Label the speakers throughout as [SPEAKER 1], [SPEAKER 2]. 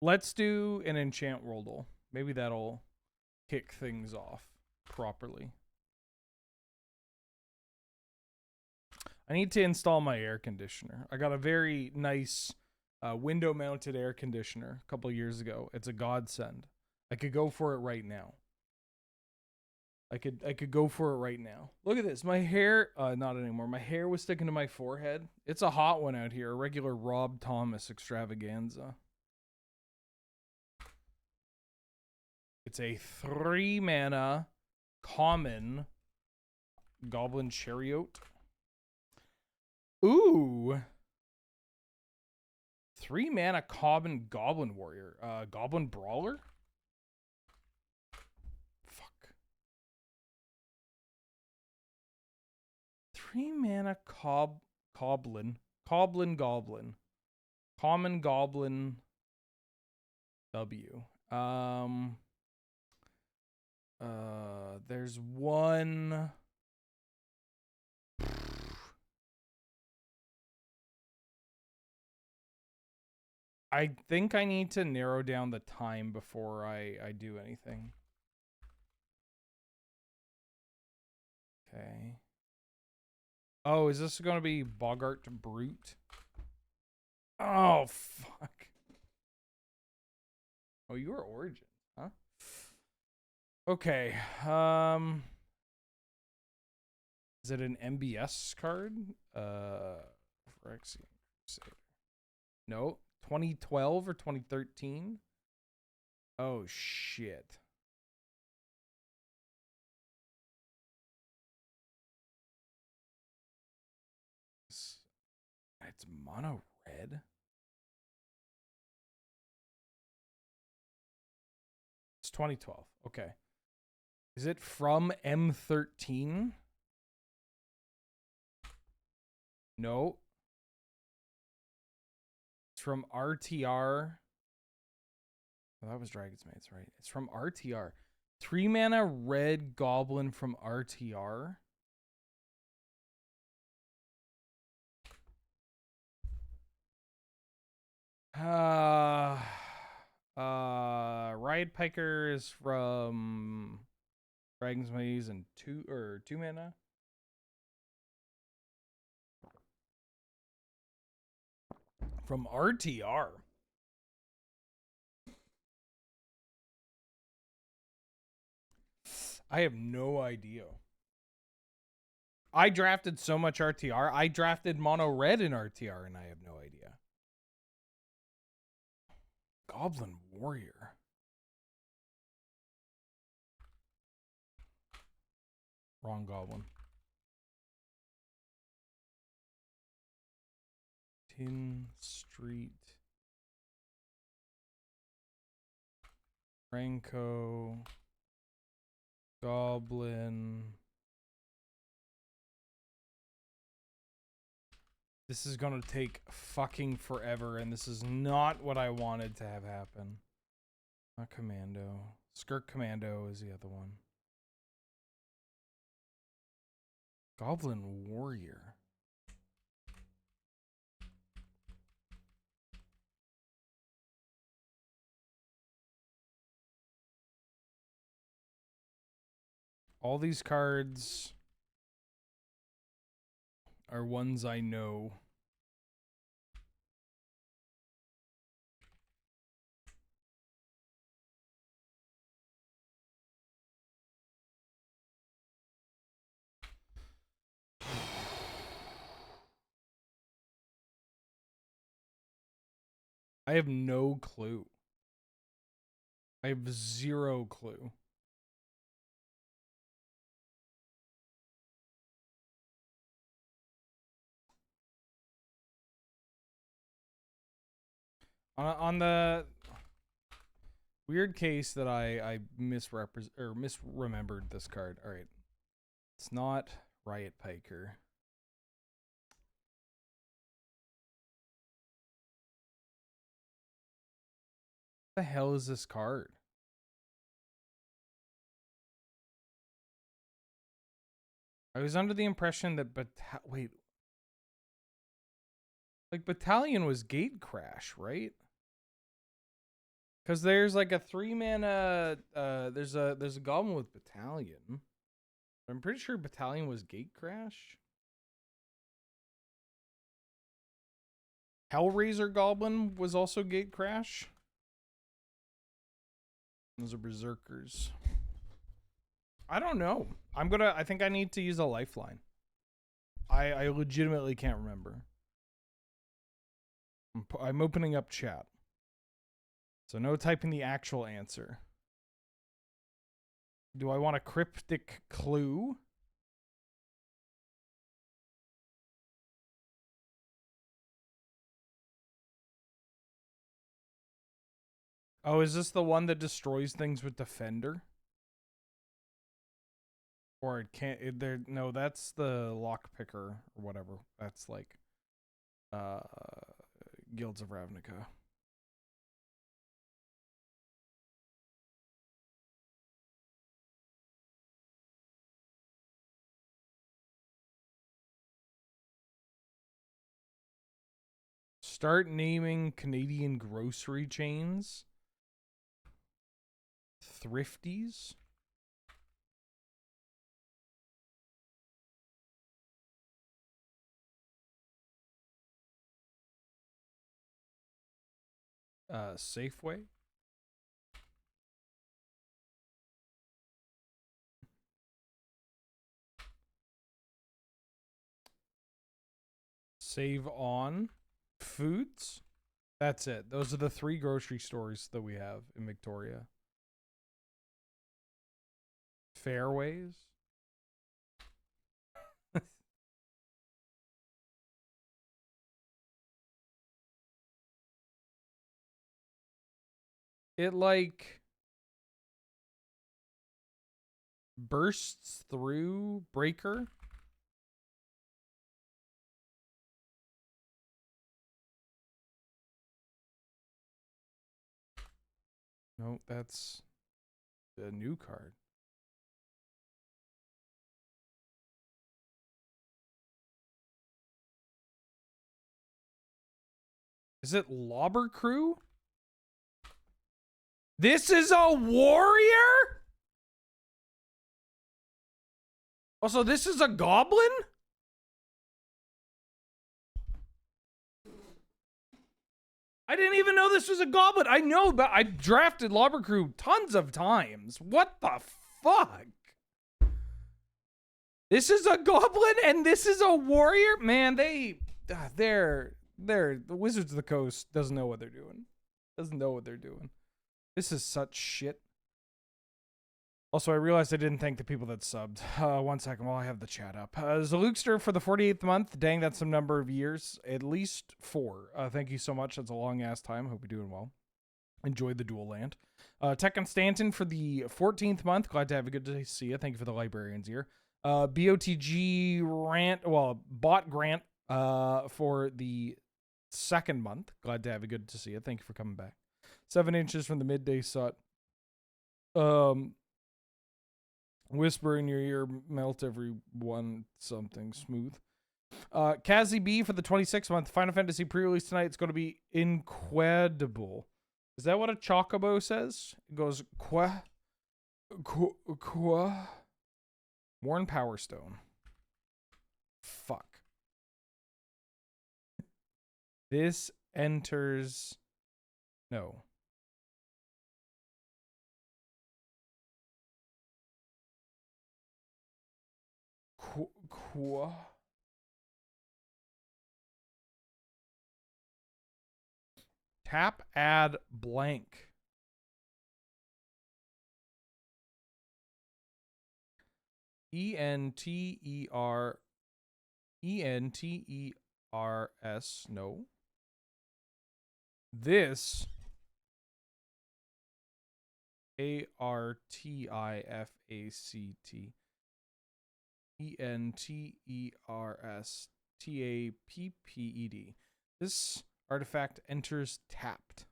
[SPEAKER 1] Let's do an enchant Worldle. Maybe that'll kick things off properly. I need to install my air conditioner. I got a very nice window-mounted air conditioner a couple years ago. It's a godsend. I could go for it right now. I could go for it right now. Look at this. My hair, not anymore. My hair was sticking to my forehead. It's a hot one out here. A regular Rob Thomas extravaganza. It's a 3-mana common Goblin Chariot. Ooh. 3-mana common Goblin Warrior. Goblin Brawler? Fuck. 3-mana Goblin. Goblin. Common Goblin W. There's one. I think I need to narrow down the time before I do anything. Okay. Oh, is this going to be Boggart Brute? Oh, fuck. Oh, you are Origin, huh? Okay. Is it an MBS card? Phyrexian Crusader. No. 2012 or 2013? Oh, shit. It's mono red. It's 2012. Okay. Is it from M13? No. It's from RTR. Oh, that was Dragon's Mates, right? It's from RTR. 3-mana red goblin from RTR. Riot Piker is from Dragon's Maze and 2 mana. From RTR. I have no idea. I drafted so much RTR. I drafted mono red in RTR and I have no idea. Goblin Warrior. Wrong goblin. Tin Street. Ranko. Goblin. This is gonna take fucking forever, and this is not what I wanted to have happen. Not Commando. Skirk Commando is the other one. Goblin Warrior. All these cards are ones I know. I have no clue. I have zero clue. On the weird case that I misremembered this card. All right. It's not Riot Piker. What the hell is this card? I was under the impression that wait. Like Battalion was Gate Crash, right? Because there's like a 3-mana. There's a goblin with battalion. I'm pretty sure battalion was Gatecrash. Hellraiser goblin was also Gatecrash. Those are berserkers. I don't know. I think I need to use a lifeline. I legitimately can't remember. I'm opening up chat. So no typing the actual answer. Do I want a cryptic clue? Oh, is this the one that destroys things with Defender? Or it can't. No, that's the lockpicker or whatever. That's like Guilds of Ravnica. Start naming Canadian grocery chains. Thrifties. Safeway. Save on. Foods. That's it. Those are the 3 grocery stores that we have in Victoria. Fairways. It like bursts through breaker. No, that's a new card. Is it Lobber Crew? This is a warrior? Also, this is a goblin? I didn't even know this was a goblin. I know, but I drafted Lobber Crew tons of times. What the fuck? This is a goblin and this is a warrior? Man, they're the Wizards of the Coast doesn't know what they're doing. Doesn't know what they're doing. This is such shit. Also, I realized I didn't thank the people that subbed. 1 second while I have the chat up. Zalukster for the 48th month. Dang, that's some number of years. At least 4. Thank you so much. That's a long-ass time. Hope you're doing well. Enjoy the dual land. Tech and Stanton for the 14th month. Glad to have you. Good to see you. Thank you for the librarians here. BOTG rant, well, bot grant for the 2nd month. Glad to have you. Good to see you. Thank you for coming back. 7 inches from the midday sut. Whisper in your ear, melt every one something smooth. Kazi B for the 26th month. Final Fantasy pre-release tonight. It's going to be incredible. Is that what a chocobo says? It goes qua. Worn Power Stone. Fuck. This enters. No. Tap add blank. ENTERS. No. This ARTIFACT. ENTERSTAPPED. This artifact enters tapped.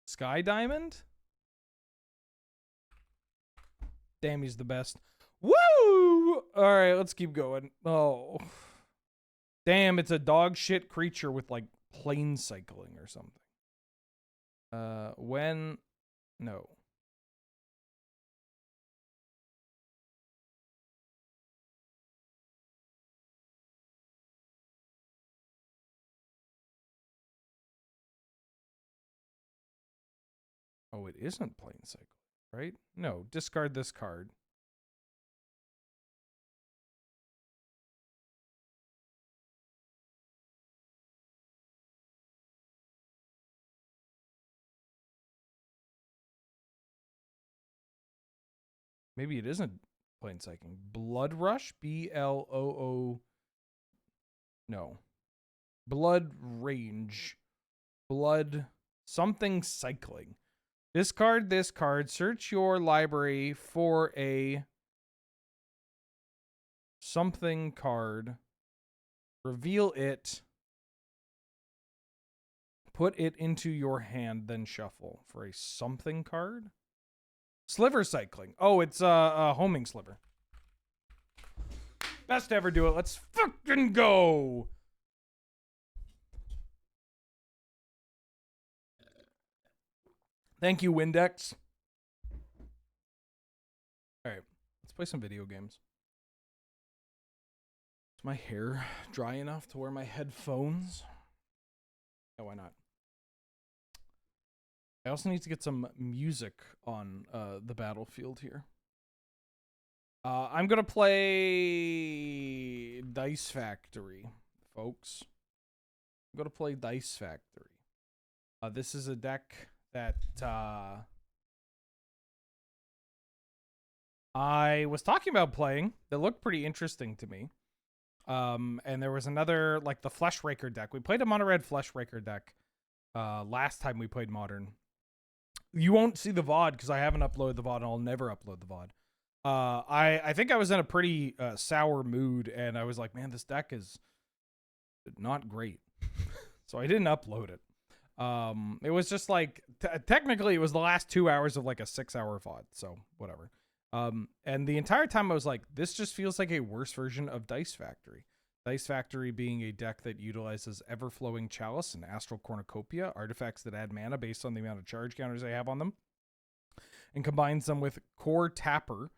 [SPEAKER 1] Sky Diamond? Damn, he's the best. Woo! Alright, let's keep going. Oh. Damn, it's a dog shit creature with, like, plane cycling or something. When... No. Oh, it isn't plane cycling, right? No, discard this card. Maybe it isn't plane cycling. Blood Rush? B-L-O-O... No. Blood Range. Blood... Something cycling. Discard this card. Search your library for a... something card. Reveal it. Put it into your hand, then shuffle for a something card. Sliver cycling. Oh, it's a homing sliver. Best to ever do it. Let's fucking go. Thank you, Windex. All right, let's play some video games. Is my hair dry enough to wear my headphones? Yeah, why not? I also need to get some music on the battlefield here. I'm going to play Dice Factory, folks. I'm going to play Dice Factory. This is a deck that I was talking about playing that looked pretty interesting to me. And there was another, like the Fleshraker deck. We played a mono red Fleshraker deck last time we played Modern. You won't see the VOD because I haven't uploaded the VOD and I'll never upload the VOD. I think I was in a pretty sour mood and I was like, man, this deck is not great. So I didn't upload it. It was just like, technically it was the last 2 hours of like a 6-hour VOD. So whatever. And the entire time I was like, this just feels like a worse version of Dice Factory. Dice Factory being a deck that utilizes Everflowing Chalice and Astral Cornucopia, artifacts that add mana based on the amount of charge counters they have on them, and combines them with Core Tapper,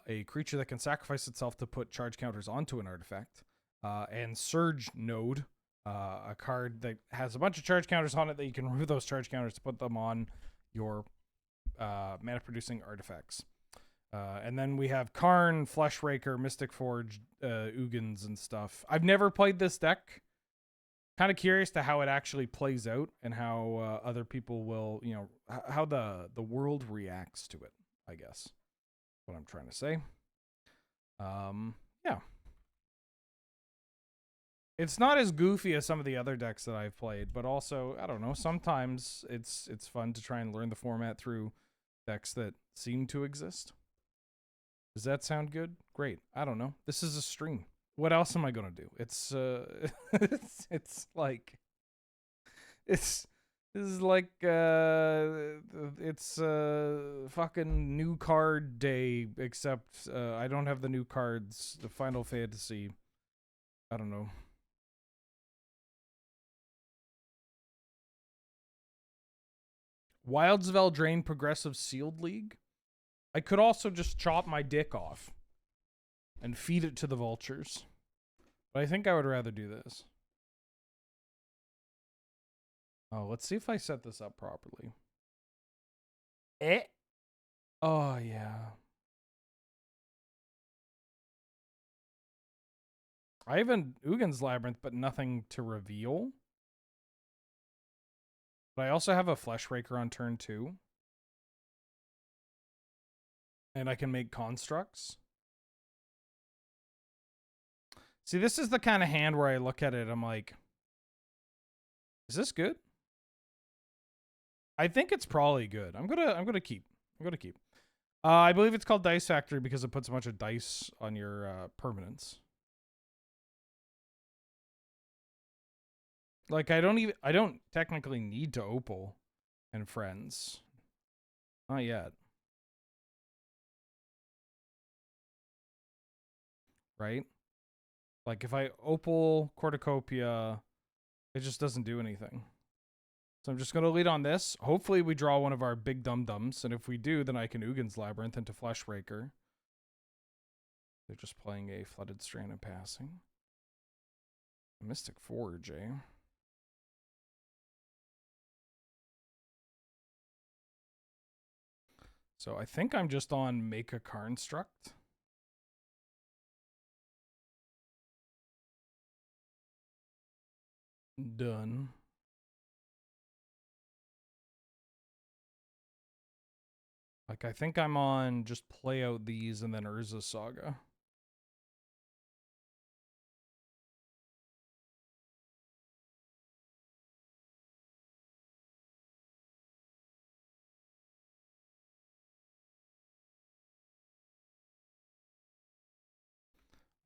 [SPEAKER 1] a creature that can sacrifice itself to put charge counters onto an artifact, and Surge Node, a card that has a bunch of charge counters on it that you can remove those charge counters to put them on your mana-producing artifacts. And then we have Karn, Fleshraker, Mystic Forge, Ugins, and stuff. I've never played this deck. Kind of curious to how it actually plays out and how other people will, you know, how the world reacts to it, I guess. What I'm trying to say. Yeah. It's not as goofy as some of the other decks that I've played, but also, I don't know, sometimes it's fun to try and learn the format through decks that seem to exist. Does that sound good? Great. I don't know. This is a stream. What else am I gonna do? It's it's like this is like it's fucking new card day, except I don't have the new cards. The Final Fantasy. I don't know. Wilds of Eldraine Progressive Sealed League. I could also just chop my dick off and feed it to the vultures. But I think I would rather do this. Oh, let's see if I set this up properly. Oh, yeah. I have an Ugin's Labyrinth, but nothing to reveal. But I also have a Fleshraker on turn 2. And I can make constructs. See, this is the kind of hand where I look at it, I'm like, is this good? I think it's probably good. I'm gonna keep. I believe it's called Dice Factory because it puts a bunch of dice on your permanents. Like I don't technically need to Opal and Friends. Not yet. right? Like if I Opal Cornucopia, it just doesn't do anything. So I'm just going to lead on this. Hopefully we draw one of our big dum-dums, and if we do, then I can Ugin's Labyrinth into Fleshraker. They're just playing a Flooded Strand and passing. Mystic Forge, eh? So I think I'm just on Make a Construct. Done. Like, I think I'm on just play out these and then Urza Saga.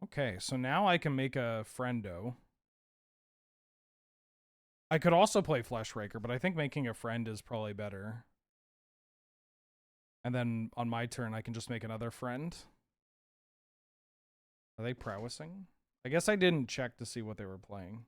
[SPEAKER 1] Okay, so now I can make a friendo. I could also play Fleshraker, but I think making a friend is probably better. And then on my turn, I can just make another friend. Are they prowessing? I guess I didn't check to see what they were playing.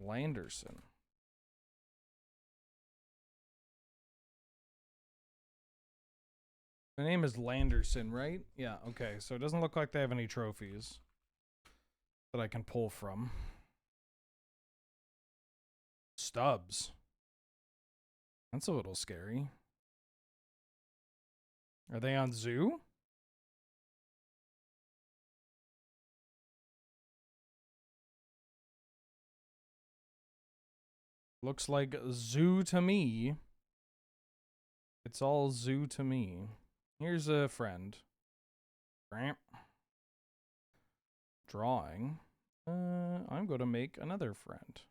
[SPEAKER 1] Landerson. The name is Landerson, right? Yeah, okay. So it doesn't look like they have any trophies that I can pull from. Stubbs. That's a little scary. Are they on Zoo? Looks like Zoo to me. It's all Zoo to me. Here's a friend. Drawing. I'm going to make another friend.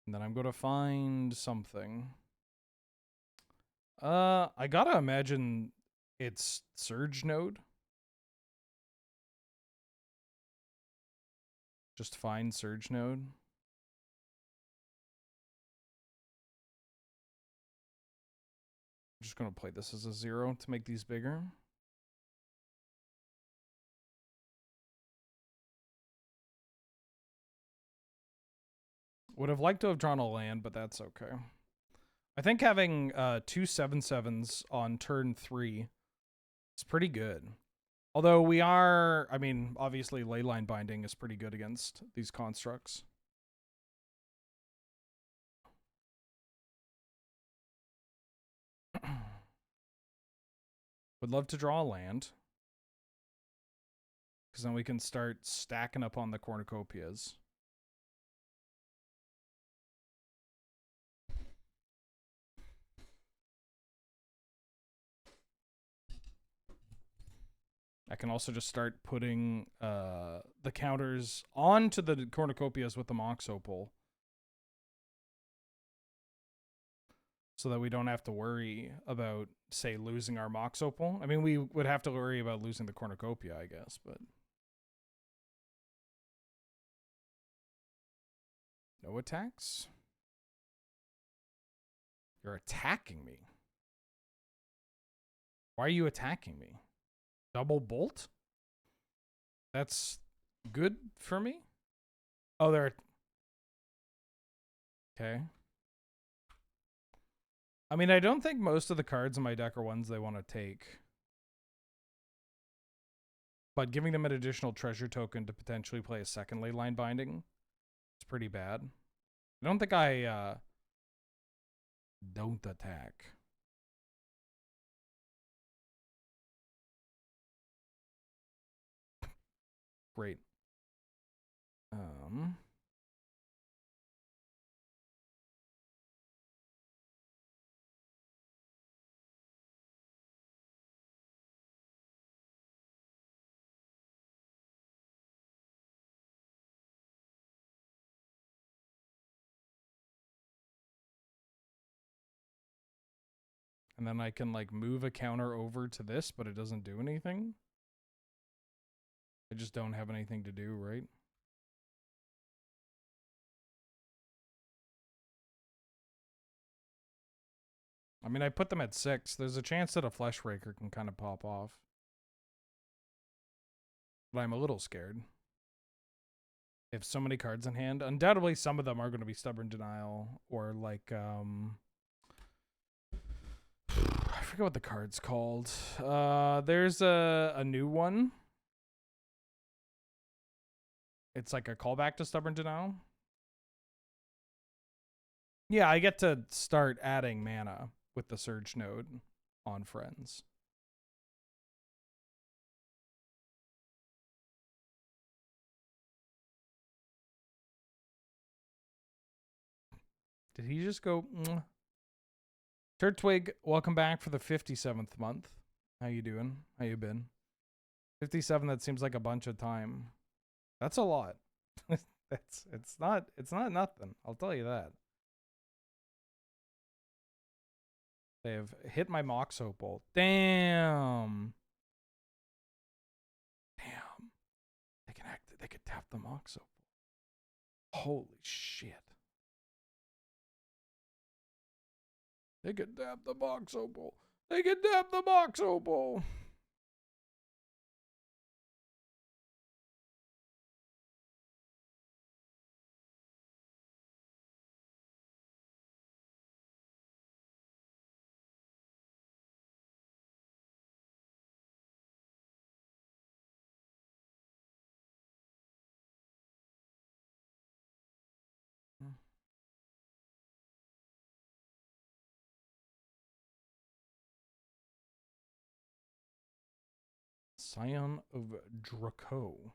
[SPEAKER 1] And then I'm going to find something. I gotta imagine it's Surge Node. Just find Surge Node. I'm just gonna play this as a 0 to make these bigger. Would have liked to have drawn a land, but that's okay. I think having 2 7/7s on turn 3 is pretty good. Although we are, I mean, obviously Leyline Binding is pretty good against these constructs. Would love to draw a land. Because then we can start stacking up on the cornucopias. I can also just start putting the counters onto the cornucopias with the Mox Opal. So that we don't have to worry about, say, losing our Mox Opal. I mean, we would have to worry about losing the cornucopia, I guess, but... No attacks? You're attacking me. Why are you attacking me? Double bolt? That's good for me? Oh, they're... Okay. I mean, I don't think most of the cards in my deck are ones they want to take. But giving them an additional treasure token to potentially play a second Leyline Binding is pretty bad. I don't think I don't attack. Great. And then I can like move a counter over to this, but it doesn't do anything. I just don't have anything to do, right? I mean, I put them at 6. There's a chance that a Flesh Raker can kind of pop off. But I'm a little scared. They have so many cards in hand. Undoubtedly, some of them are going to be Stubborn Denial or like, I forget what the card's called. There's a new one. It's like a callback to Stubborn Denial. Yeah, I get to start adding mana with the Surge node on friends. Did he just go? Turtwig, welcome back for the 57th month. How you doing? How you been? 57, that seems like a bunch of time. That's a lot. it's not nothing. I'll tell you that. They have hit my Mox Opal. Damn. Damn. They could tap the Mox Opal. Holy shit. They could tap the Mox Opal. They could tap the Mox Opal. Scion of Draco.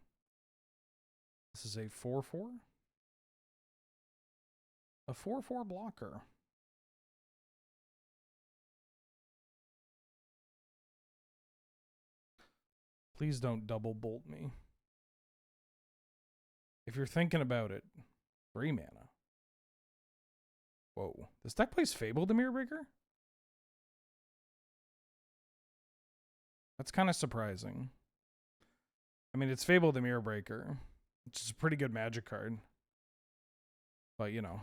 [SPEAKER 1] This is a 4/4. A 4/4 blocker. Please don't double bolt me. If you're thinking about it, 3 mana. Whoa. This deck plays Fable the Mirror Breaker? That's kind of surprising. I mean, it's Fable the Mirror Breaker, which is a pretty good Magic card. But, you know.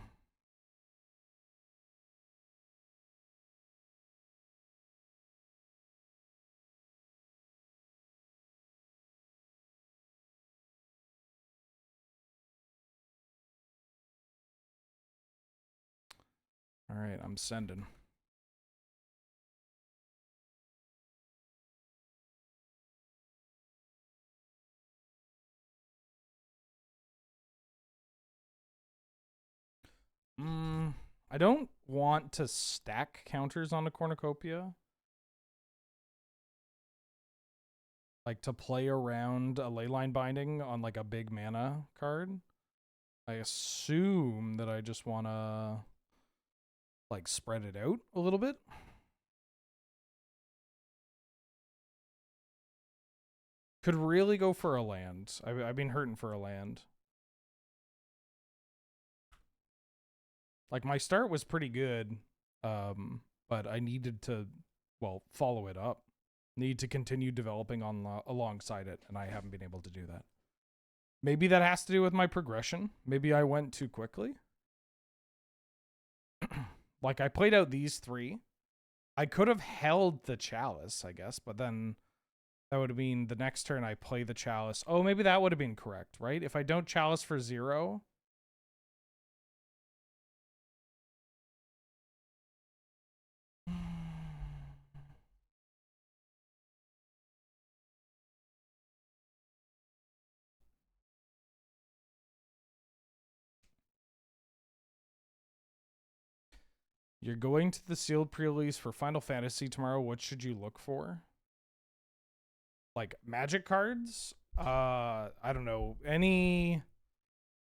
[SPEAKER 1] All right, I'm sending. I don't want to stack counters on a Cornucopia. Like to play around a Leyline Binding on like a big mana card. I assume that I just want to like spread it out a little bit. Could really go for a land. I've been hurting for a land. Like my start was pretty good, but I needed to, well, follow it up. Need to continue developing on alongside it, and I haven't been able to do that. Maybe that has to do with my progression. Maybe I went too quickly. Like I played out these 3. I could have held the Chalice, I guess, but then that would have been the next turn I play the Chalice. Oh, maybe that would have been correct, right? If I don't Chalice for 0... You're going to the sealed pre-release for Final Fantasy tomorrow. What should you look for? Like Magic cards? I don't know. Any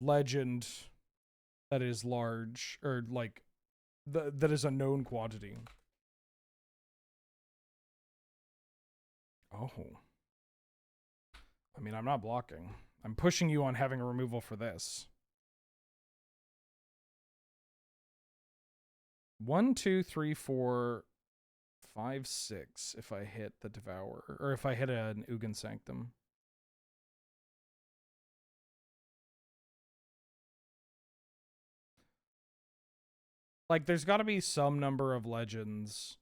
[SPEAKER 1] legend that is large or like that is a known quantity. Oh. I mean, I'm not blocking. I'm pushing you on having a removal for this. 1, 2, 3, 4, 5/6 if I hit the Devourer, or if I hit an Ugin Sanctum. Like, there's got to be some number of legends.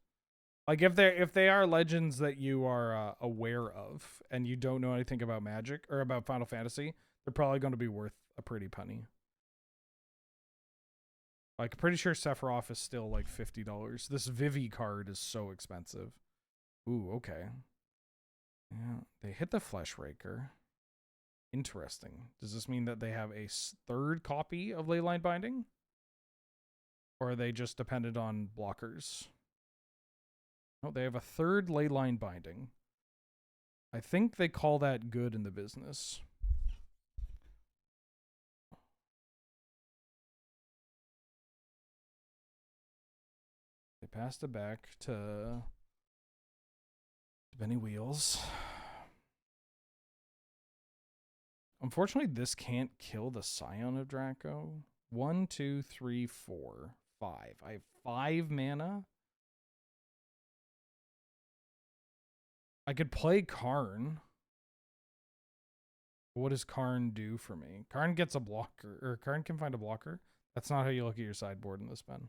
[SPEAKER 1] Like, if they are legends that you are aware of and you don't know anything about Magic or about Final Fantasy, they're probably going to be worth a pretty penny. Like, pretty sure Sephiroth is still like $50. This Vivi card is so expensive. Ooh, okay. Yeah, they hit the Flesh Raker. Interesting. Does this mean that they have a third copy of Leyline Binding? Or are they just dependent on blockers? No, they have a third Leyline Binding. I think they call that good in the business. They passed it back to Benny Wheels. Unfortunately, this can't kill the Scion of Draco. 1, 2, 3, 4, 5. I have 5 mana. I could play Karn. What does Karn do for me? Karn gets a blocker, or Karn can find a blocker. That's not how you look at your sideboard in this pen.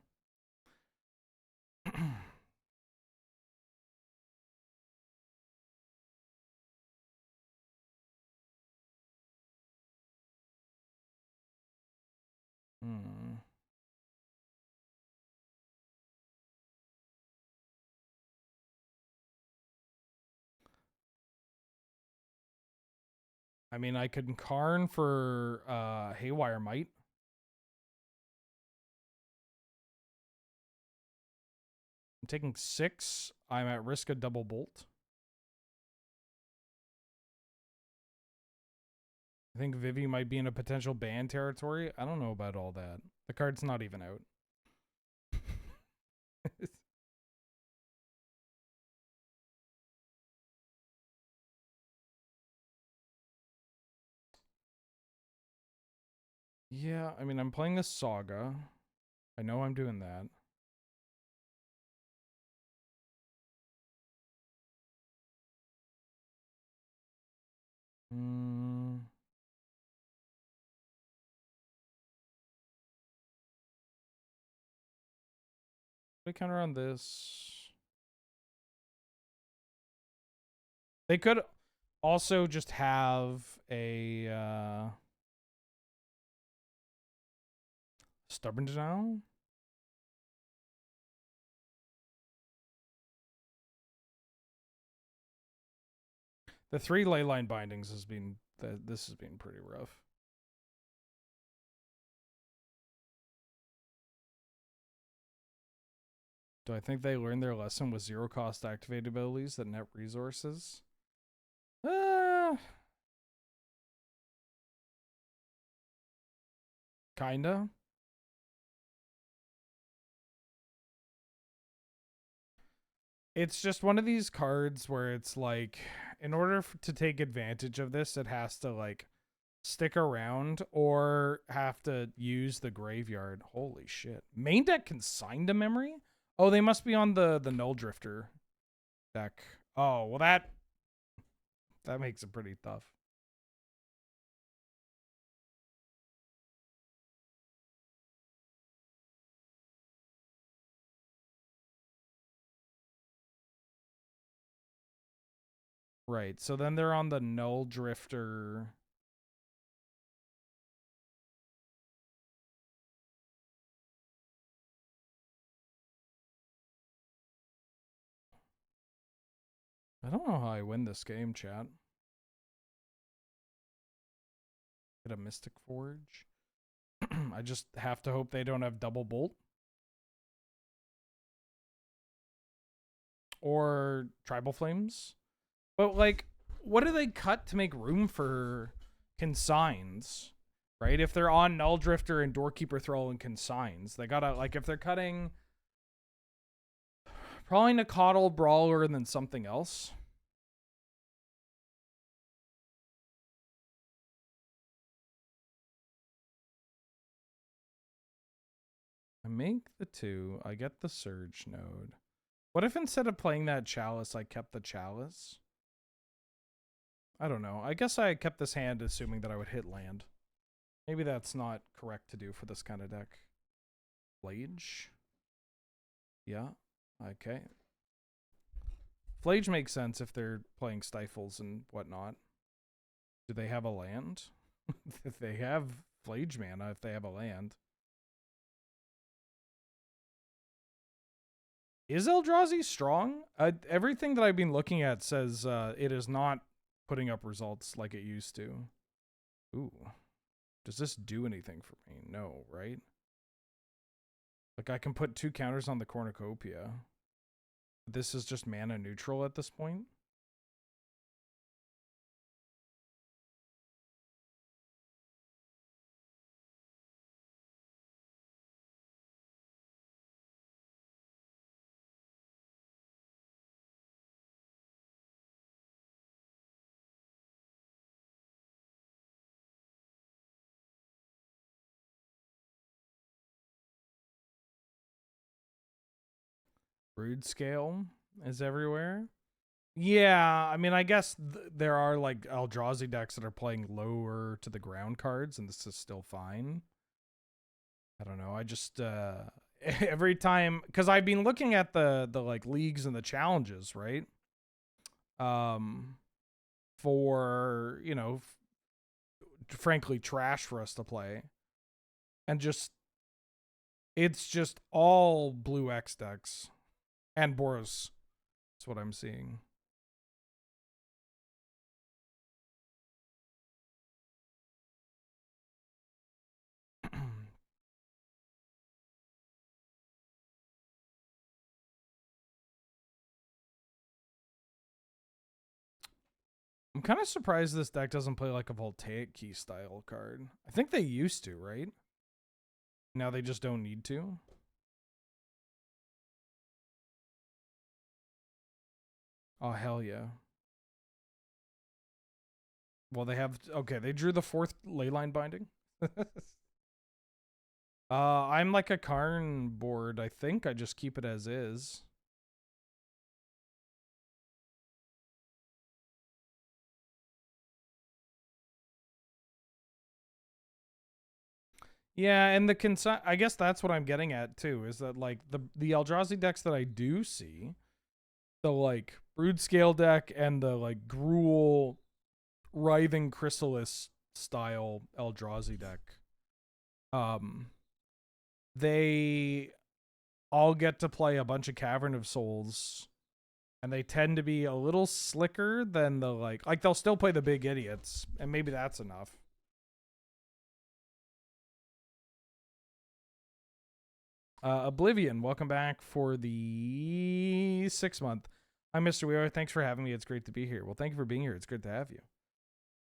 [SPEAKER 1] I mean, I could Karn for Haywire Might. I'm taking 6. I'm at risk of double bolt. I think Vivi might be in a potential ban territory. I don't know about all that. The card's not even out. Yeah, I mean, I'm playing this Saga. I know I'm doing that. They counter on this. They could also just have a Stubborn Denial. The 3 Leyline Bindings has been this has been pretty rough. Do I think they learned their lesson with 0 cost activated abilities that net resources? Kinda. It's just one of these cards where it's like, in order to take advantage of this, it has to like stick around or have to use the graveyard. Holy shit. Main deck Consigned to Memory? Oh, they must be on the Null Drifter deck. Oh, well that makes it pretty tough. Right. So then they're on the Null Drifter. I don't know how I win this game, chat. Get a Mystic Forge. I just have to hope they don't have double bolt. Or Tribal Flames. But like, what do they cut to make room for Consigns? Right? If they're on Null Drifter and Doorkeeper Thrall and Consigns, they gotta, like, if they're cutting probably Nakatl, Brawler, and then something else. I make the 2. I get the Surge node. What if instead of playing that chalice, I kept the chalice? I don't know. I guess I kept this hand assuming that I would hit land. Maybe that's not correct to do for this kind of deck. Flage? Yeah. Okay. Flage makes sense if they're playing Stifles and whatnot. Do they have a land? If they have Flage mana, if they have a land. Is Eldrazi strong? Everything that I've been looking at says it is not putting up results like it used to. Ooh. Does this do anything for me? No, right? Like, I can put 2 counters on the Cornucopia. This is just mana neutral at this point? Brood Scale is everywhere. Yeah, I mean, I guess there are like Eldrazi decks that are playing lower to the ground cards, and this is still fine. I don't know. I just every time, because I've been looking at the like leagues and the challenges, right? For frankly trash for us to play, and just it's just all blue X decks and Boros. That's what I'm seeing. I'm kind of surprised this deck doesn't play like a Voltaic Key style card. I think they used to, right? Now they just don't need to. Oh, hell yeah. Well, they have... Okay, they drew the 4th Leyline Binding. I'm like a Karn board, I think. I just keep it as is. Yeah, and the I guess that's what I'm getting at too, is that like the Eldrazi decks that I do see, the like Brood Scale deck and the like Gruul Writhing Chrysalis style Eldrazi deck, they all get to play a bunch of Cavern of Souls, and they tend to be a little slicker than the like they'll still play the big idiots, and maybe that's enough. Oblivion, welcome back for the 6th month. I'm Mr. Wheeler. Thanks for having me. It's great to be here. Well, thank you for being here. It's good to have you.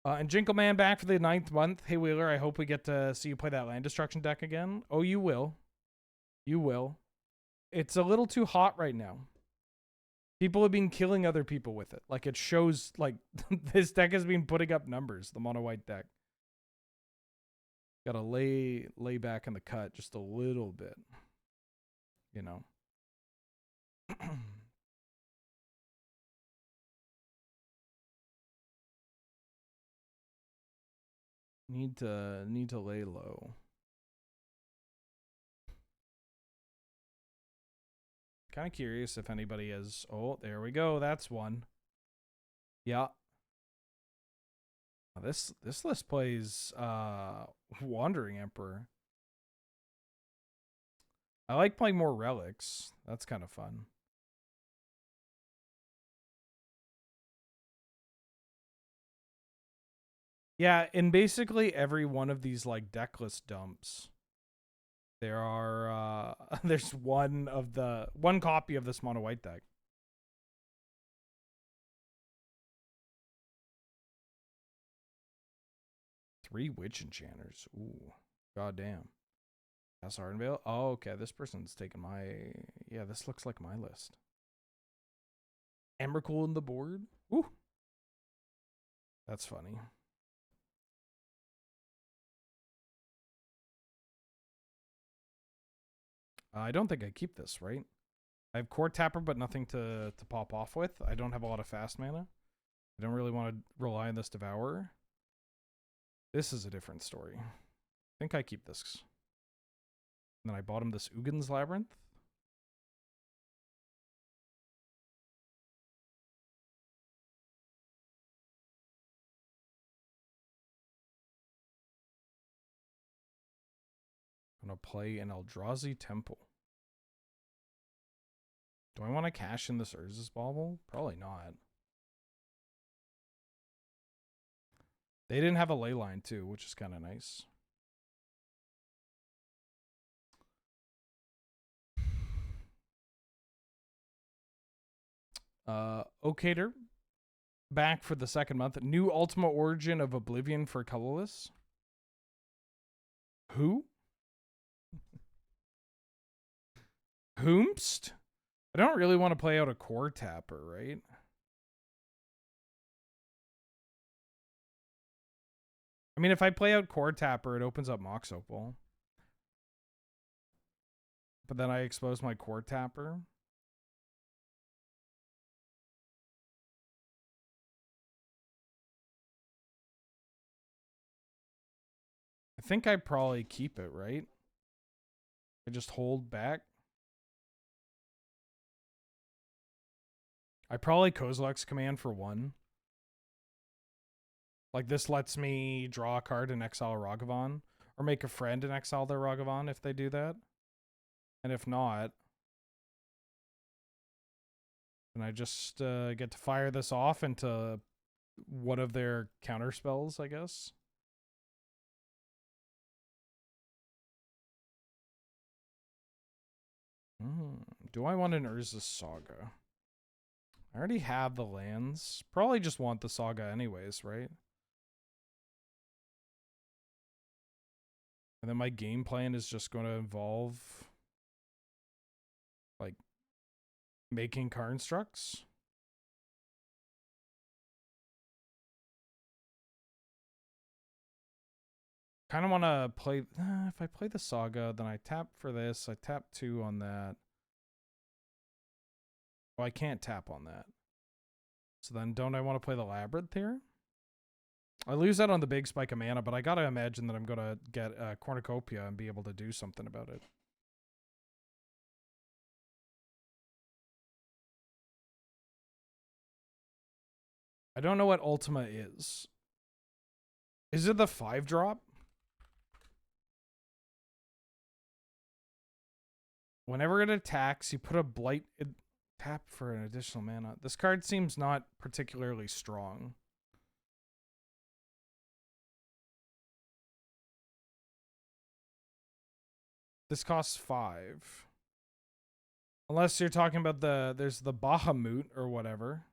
[SPEAKER 1] And Jinkleman back for the 9th month. Hey, Wheeler, I hope we get to see you play that land destruction deck again. Oh, you will. You will. It's a little too hot right now. People have been killing other people with it. Like, it shows, like, this deck has been putting up numbers, the mono white deck. Gotta lay back in the cut just a little bit. You know. Need to lay low. Kind of curious if anybody has... Oh, there we go. That's one. Yeah. This list plays Wandering Emperor. I like playing more relics. That's kind of fun. Yeah, in basically every one of these like deck list dumps, there are there's one copy of this mono white deck. Three Witch Enchanters. Ooh, goddamn. That's Ardenvale. Oh, okay. This person's taking my... Yeah, this looks like my list. Emrakul in the board. Ooh. That's funny. I don't think I keep this, right? I have Core Tapper, but nothing to pop off with. I don't have a lot of fast mana. I don't really want to rely on this Devourer. This is a different story. I think I keep this. And then I bought him this Ugin's Labyrinth. I'm going to play an Eldrazi Temple. Do I want to cash in this Urza's Bauble? Probably not. They didn't have a ley line too, which is kind of nice. Okater, back for the second month. New Ultima Origin of Oblivion for colorless. Who? Whomst? I don't really want to play out a Core Tapper, right? I mean, if I play out Core Tapper, it opens up Mox Opal. But then I expose my Core Tapper. I think I probably keep it, right? I just hold back. I probably Kozilek's Command for 1. Like, this lets me draw a card and exile Ragavan. Or make a friend and exile their Ragavan if they do that. And if not, then I just get to fire this off into one of their counter spells, I guess. Do I want an Urza's Saga? I already have the lands. Probably just want the Saga anyways, right? And then my game plan is just going to involve, like, making constructs. Kind of want to play... if I play the Saga, then I tap for this. I tap 2 on that. Well, I can't tap on that. So then don't I want to play the Labyrinth here? I lose that on the big spike of mana, but I gotta imagine that I'm gonna get a Cornucopia and be able to do something about it. I don't know what Ultima is. Is it the 5-drop? Whenever it attacks, you put a blight... tap for an additional mana. This card seems not particularly strong. This costs 5. Unless you're talking about there's the Bahamut or whatever.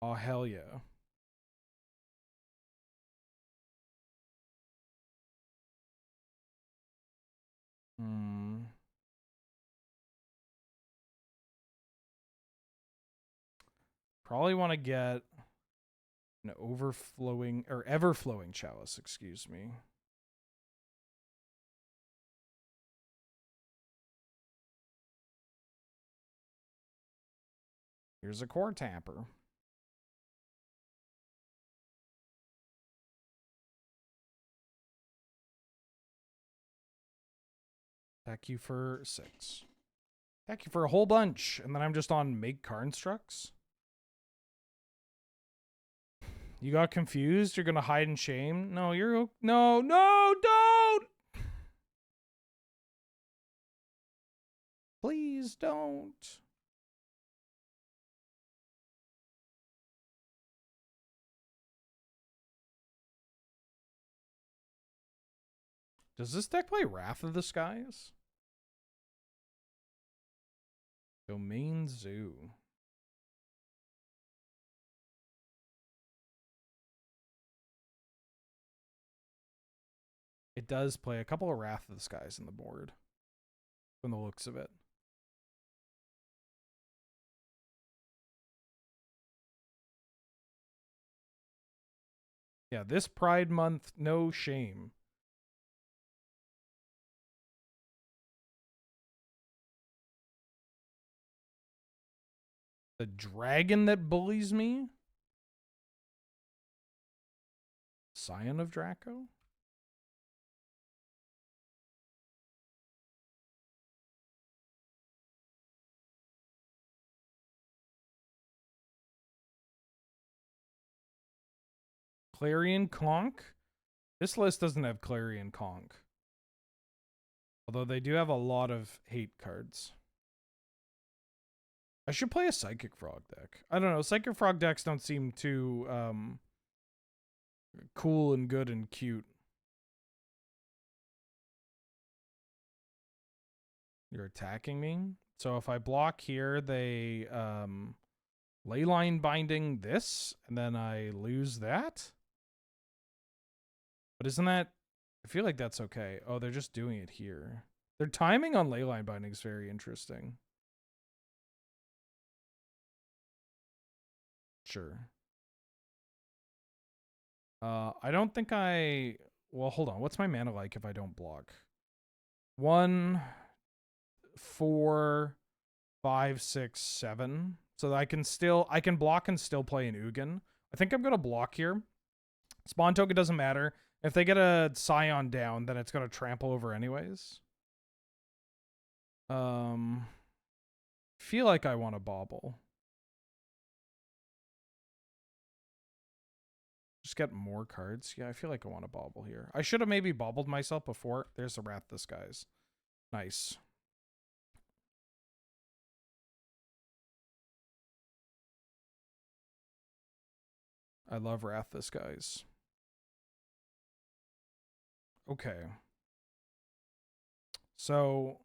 [SPEAKER 1] Oh, hell yeah. Probably want to get an overflowing or ever-flowing chalice, excuse me. Here's a Core Tapper. Attack you for 6. Attack you for a whole bunch. And then I'm just on make constructs. You got confused? You're going to hide in shame? No, you're... No, don't! Please don't. Does this deck play Wrath of the Skies? Domain Zoo. It does play a couple of Wrath of the Skies in the board. From the looks of it. Yeah, this Pride Month, no shame. The dragon that bullies me? Scion of Draco? Clarion Conch? This list doesn't have Clarion Conch. Although they do have a lot of hate cards. I should play a Psychic Frog deck. I don't know. Psychic Frog decks don't seem too cool and good and cute. You're attacking me? So if I block here, they Leyline Binding this, and then I lose that? But isn't that... I feel like that's okay. Oh, they're just doing it here. Their timing on Leyline Binding is very interesting. Sure. I don't think I... Well, hold on. What's my mana like if I don't block? 1, 4, 5, 6, 7. So that I can block and still play an Ugin. I think I'm gonna block here. Spawn token doesn't matter. If they get a Scion down, then it's gonna trample over anyways. Feel like I want to bobble. Just get more cards. Yeah, I feel like I want to bobble here. I should have maybe bobbled myself before. There's the Rakdos, guys. Nice. I love Rakdos, guys. Okay. So...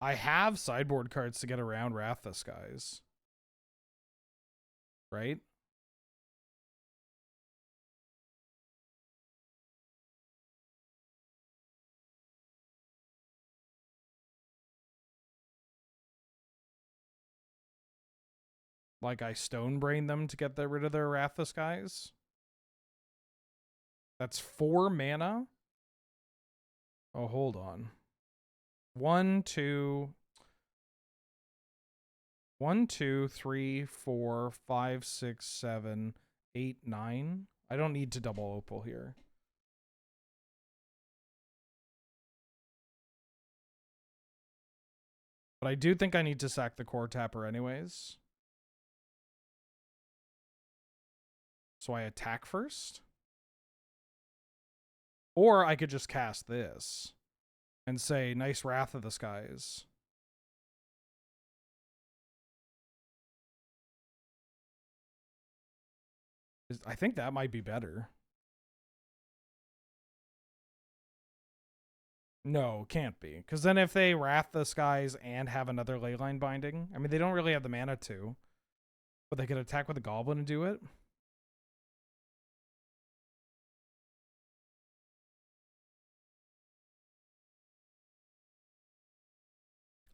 [SPEAKER 1] I have sideboard cards to get around Rakdos, guys. Right? Like I stone brain them to get rid of their Rakdos, guys. That's 4 mana. Oh, hold on. 1, 2, 3, 4, 5, 6, 7, 8, 9. I don't need to double opal here. But I do think I need to sack the core tapper anyways. So I attack first. Or I could just cast this and say, nice Wrath of the Skies. I think that might be better. No, can't be. Because then if they Wrath the Skies and have another Leyline Binding, I mean, they don't really have the mana to. But they could attack with a Goblin and do it.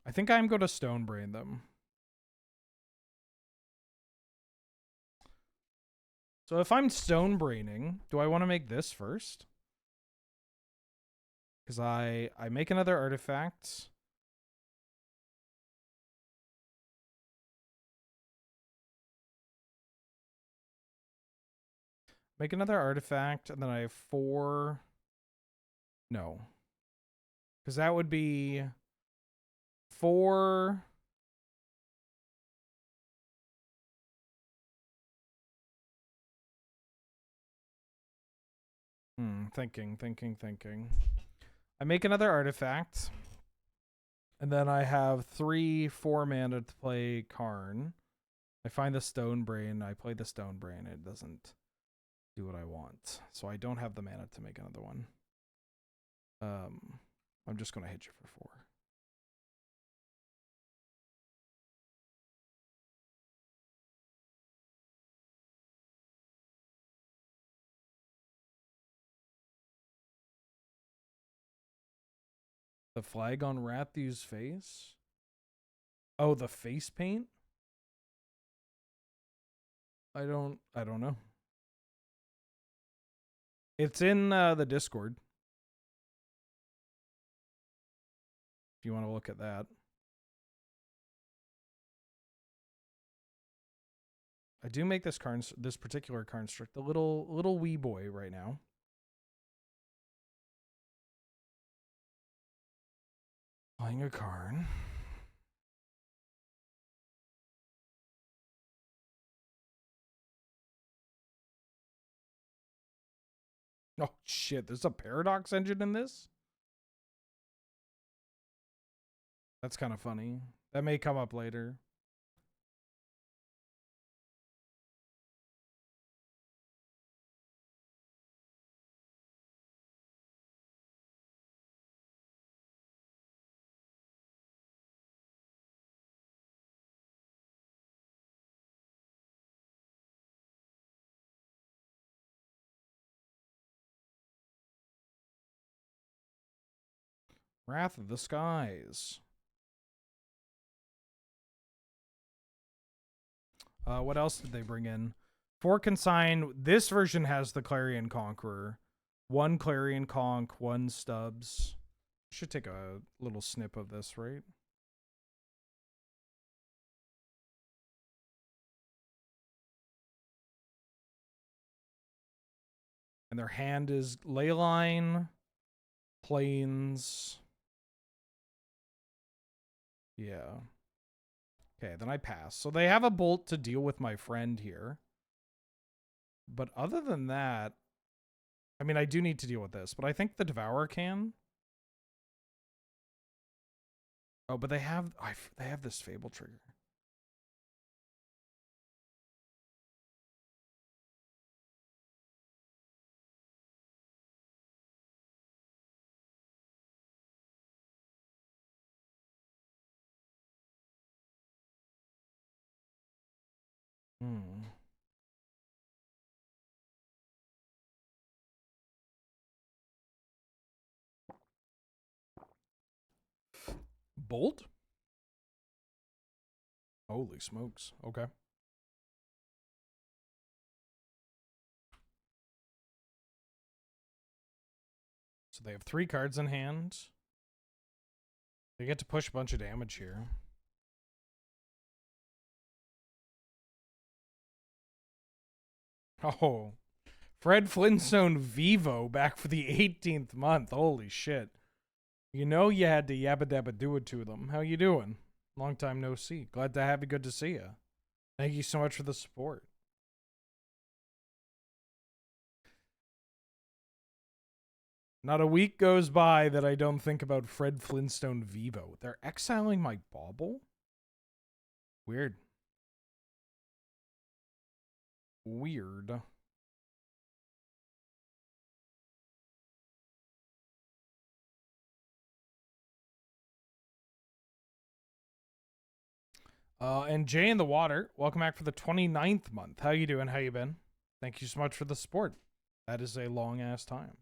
[SPEAKER 1] I think I'm going to Stone Brain them. So if I'm Stone Braining, do I want to make this first? Because I make another artifact. Make another artifact, and then I have 4... No. Because that would be 4... Thinking. I make another artifact. And then I have 3, 4 mana to play Karn. I find the Stone Brain. I play the Stone Brain. It doesn't do what I want. So I don't have the mana to make another one. I'm just going to hit you for 4. The flag on Rathu's face? Oh, the face paint? I don't know. It's in the Discord. if you want to look at that. I do make this particular construct a little wee boy right now. Playing a Karn. Oh shit, there's a paradox engine in this? That's kind of funny. That may come up later. Wrath of the Skies. What else did they bring in? 4 consign. This version has the Clarion Conqueror. 1 Clarion Conch, 1 Stubbs. Should take a little snip of this, right? And their hand is Leyline, Plains. Yeah. Okay, then I pass. So they have a bolt to deal with my friend here. But other than that, I mean, I do need to deal with this, but I think the Devourer can. Oh, but they have this Fable trigger. Hmm. Bolt? Holy smokes. Okay. So they have 3 cards in hand. They get to push a bunch of damage here. Oh. Fred Flintstone Vivo back for the 18th month. Holy shit. You know you had to yabba dabba do it to them. How you doing? Long time no see. Glad to have you. Good to see you. Thank you so much for the support. Not a week goes by that I don't think about Fred Flintstone Vivo. They're exiling my Bauble? Weird. Weird. And Jay in the Water, welcome back for the 29th month. How you doing? How you been? Thank you so much for the support. That is a long-ass time.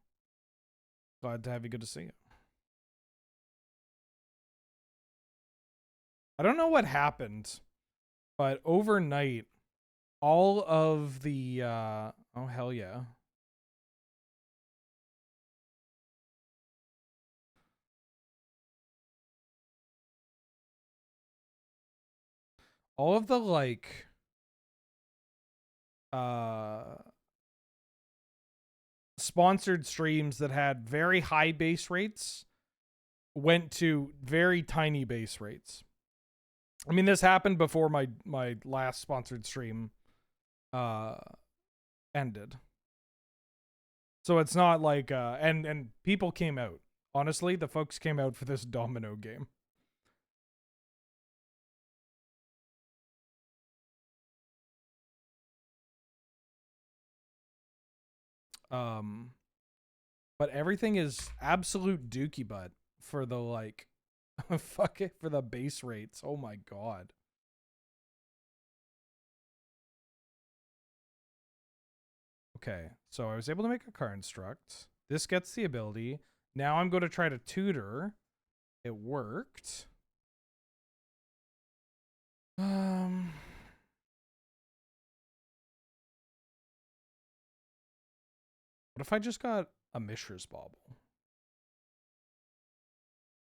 [SPEAKER 1] Glad to have you. Good to see you. I don't know what happened, but overnight, all of the... oh, hell yeah. All of the, like... sponsored streams that had very high base rates went to very tiny base rates. I mean, this happened before my last sponsored stream ended. So it's not like and people came out. Honestly, the folks came out for this domino game. But everything is absolute dookie butt for the like fuck it for the base rates. Oh my god. Okay, so I was able to make a car instruct. This gets the ability. Now I'm going to try to tutor. It worked. What if I just got a Mishra's Bauble?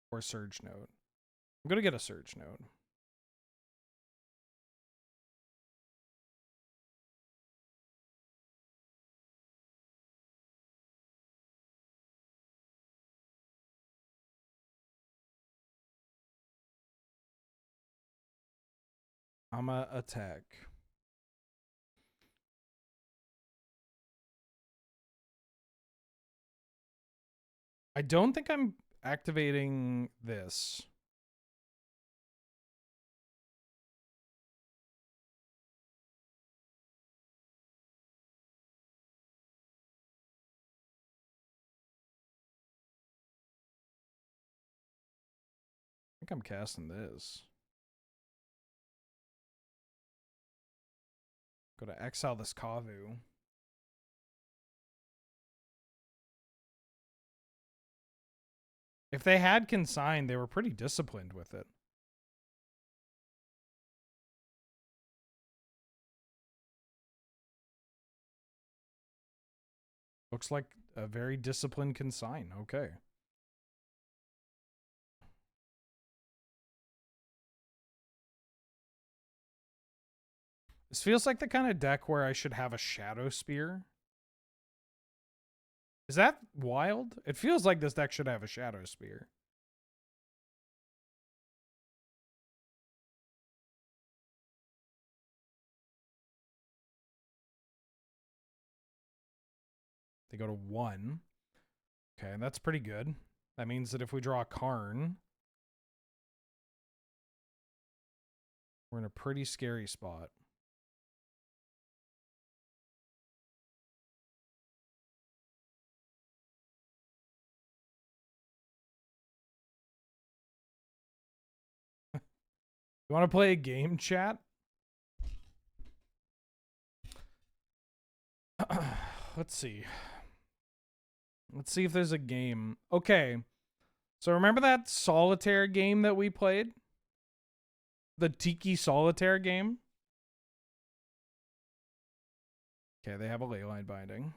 [SPEAKER 1] Or Surge Note? I'm gonna get a Surge Node. I'm gonna attack. I don't think I'm activating this. I think I'm casting this. Go to exile this Kavu. If they had Consign, they were pretty disciplined with it. Looks like a very disciplined Consign. Okay. This feels like the kind of deck where I should have a Shadow Spear. Is that wild? It feels like this deck should have a Shadow Spear. They go to 1. Okay, that's pretty good. That means that if we draw a Karn, we're in a pretty scary spot. You want to play a game, chat? Let's see. Let's see if there's a game. Okay. So remember that solitaire game that we played? The Tiki Solitaire game? Okay, they have a leyline binding.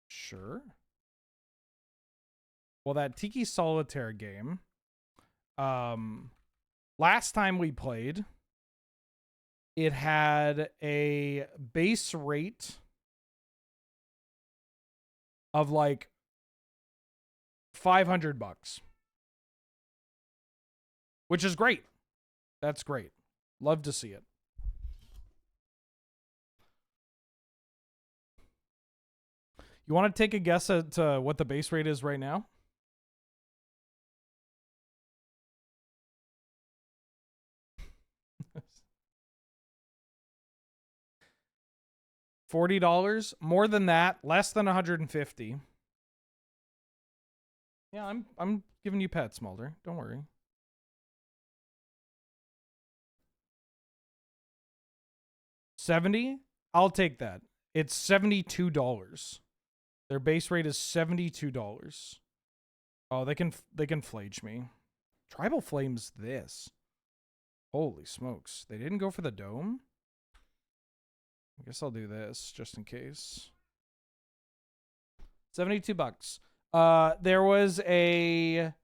[SPEAKER 1] Sure. Well, that Tiki Solitaire game, last time we played, it had a base rate of like $500, which is great. That's great. Love to see it. You want to take a guess at what the base rate is right now? $40, more than that, less than 150. Yeah, I'm giving you pets, Mulder. Don't worry. $70? I'll take that. It's $72. Their base rate is $72. Oh, they can flage me. Tribal Flames this. Holy smokes. They didn't go for the dome? I guess I'll do this just in case. $72. There was a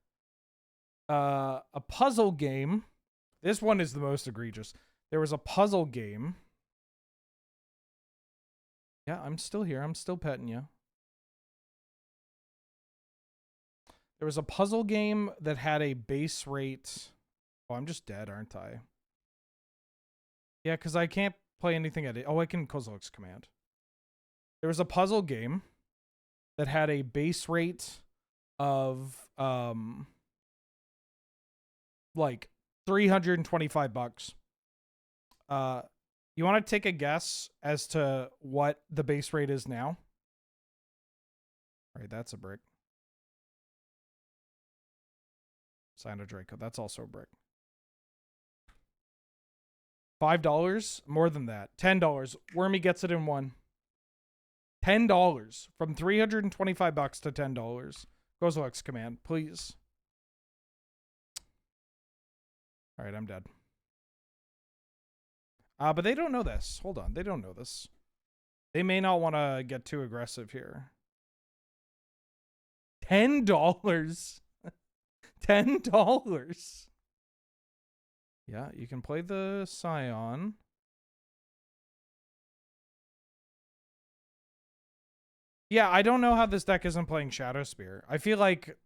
[SPEAKER 1] puzzle game. This one is the most egregious. There was a puzzle game. Yeah, I'm still here. I'm still petting you. There was a puzzle game that had a base rate. Oh, I'm just dead, aren't I? Yeah, because I can't play anything at it. Oh, I can Kozilek's Command. There was a puzzle game that had a base rate of like $325. You want to take a guess as to what the base rate is now? All right, that's a brick. Sign of Draco. That's also a brick. $5? More than that. $10. Wormy gets it in one. $10. From $325 to $10. Kozilek's Command, please. All right, I'm dead. But they don't know this. Hold on. They don't know this. They may not want to get too aggressive here. $10? $10. Yeah, you can play the Scion. Yeah, I don't know how this deck isn't playing Shadow Spear. I feel like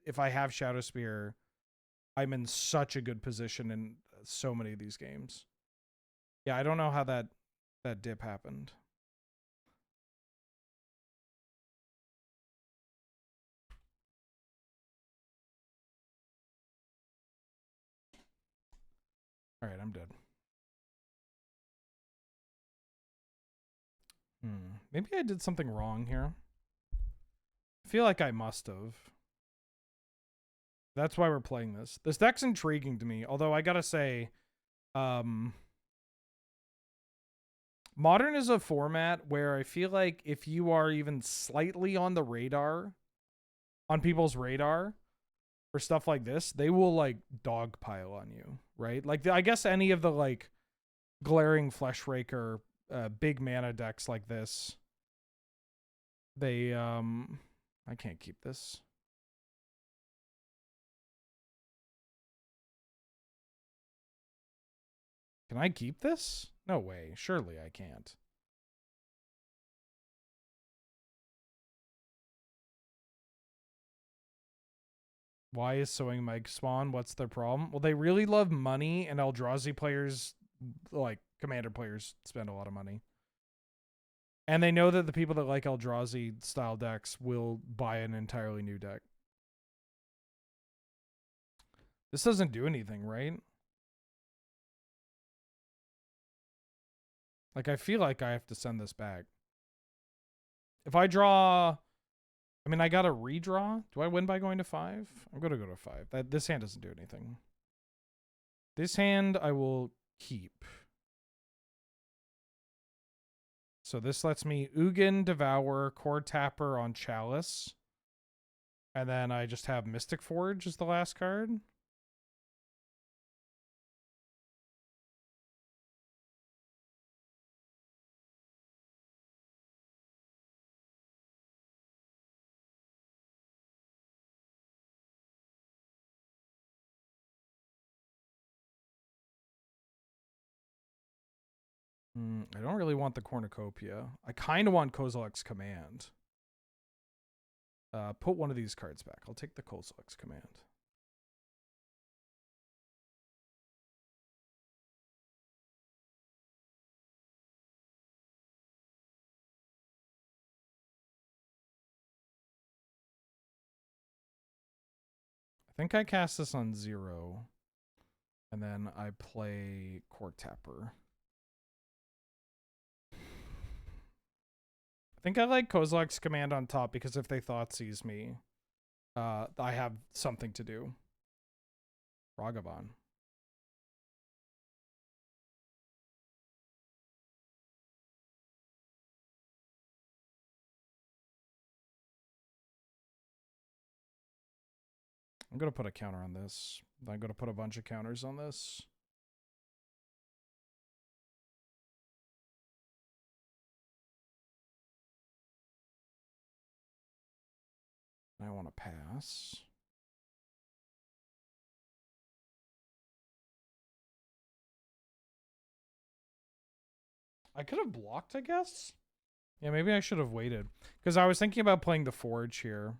[SPEAKER 1] if I have Shadow Spear, I'm in such a good position in so many of these games. Yeah, I don't know how that dip happened. All right, I'm dead. Maybe I did something wrong here. I feel like I must have. That's why we're playing this. This deck's intriguing to me, although I gotta say, Modern is a format where I feel like if you are even slightly on the radar, on people's radar, for stuff like this, they will like dogpile on you, right? Like I guess any of the like glaring Flesh Raker, big mana decks like this, they I can't keep this. Can I keep this? No way. Surely I can't. Why is Sowing Mike spawn? What's their problem? Well, they really love money, and Eldrazi players, like Commander players, spend a lot of money. And they know that the people that like Eldrazi style decks will buy an entirely new deck. This doesn't do anything, right? Like, I feel like I have to send this back. If I draw... I mean, I got to redraw. Do I win by going to 5? I'm going to go to 5. This hand doesn't do anything. This hand I will keep. So this lets me Ugin, Devour, Core Tapper on Chalice. And then I just have Mystic Forge as the last card. I don't really want the Cornucopia. I kind of want Kozilek's Command. Put one of these cards back. I'll take the Kozilek's Command. I think I cast this on 0. And then I play Core Tapper. I think I like Kozilek's Command on top because if they Thoughtseize me, I have something to do. Ragavan. I'm going to put a counter on this. I'm going to put a bunch of counters on this. I want to pass. I could have blocked, I guess. Yeah, maybe I should have waited because I was thinking about playing the Forge here.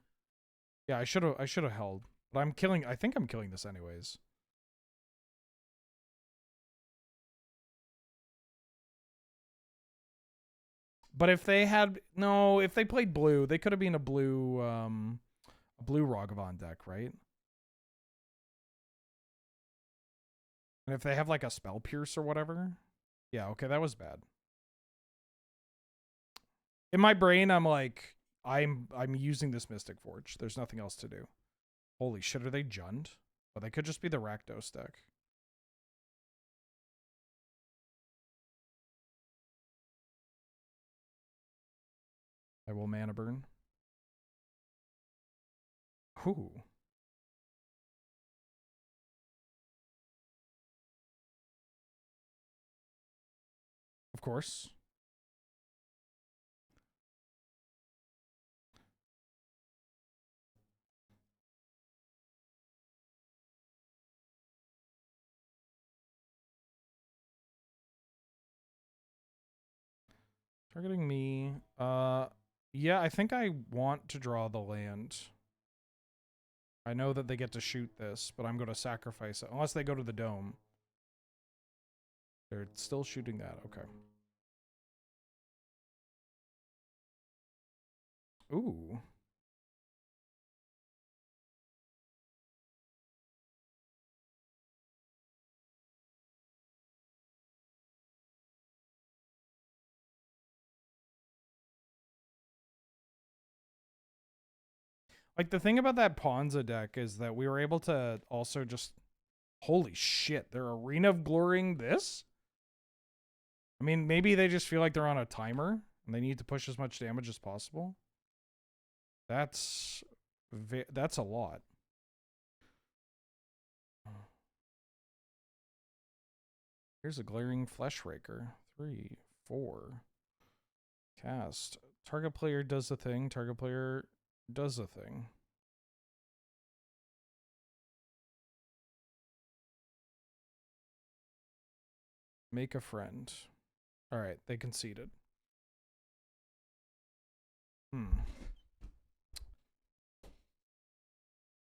[SPEAKER 1] Yeah, I should have held. But I think I'm killing this anyways. But if they played blue, they could have been a blue Ragavan deck, right? And if they have like a Spell Pierce or whatever. Yeah, okay, that was bad. In my brain, I'm like, I'm using this Mystic Forge. There's nothing else to do. Holy shit, are they Jund? Oh, they could just be the Rakdos deck. I will mana burn. Ooh. Of course. Targeting me. Yeah, I think I want to draw the land. I know that they get to shoot this, but I'm going to sacrifice it. Unless they go to the dome. They're still shooting that. Okay. Ooh. Like, the thing about that Ponza deck is that we were able to also just... Holy shit, they're Arena of Glorying this? I mean, maybe they just feel like they're on a timer, and they need to push as much damage as possible. That's a lot. Here's a Glaring Fleshraker. 3, 4. Cast. Target player does a thing. Target player does a thing. Make a friend. Alright, they conceded.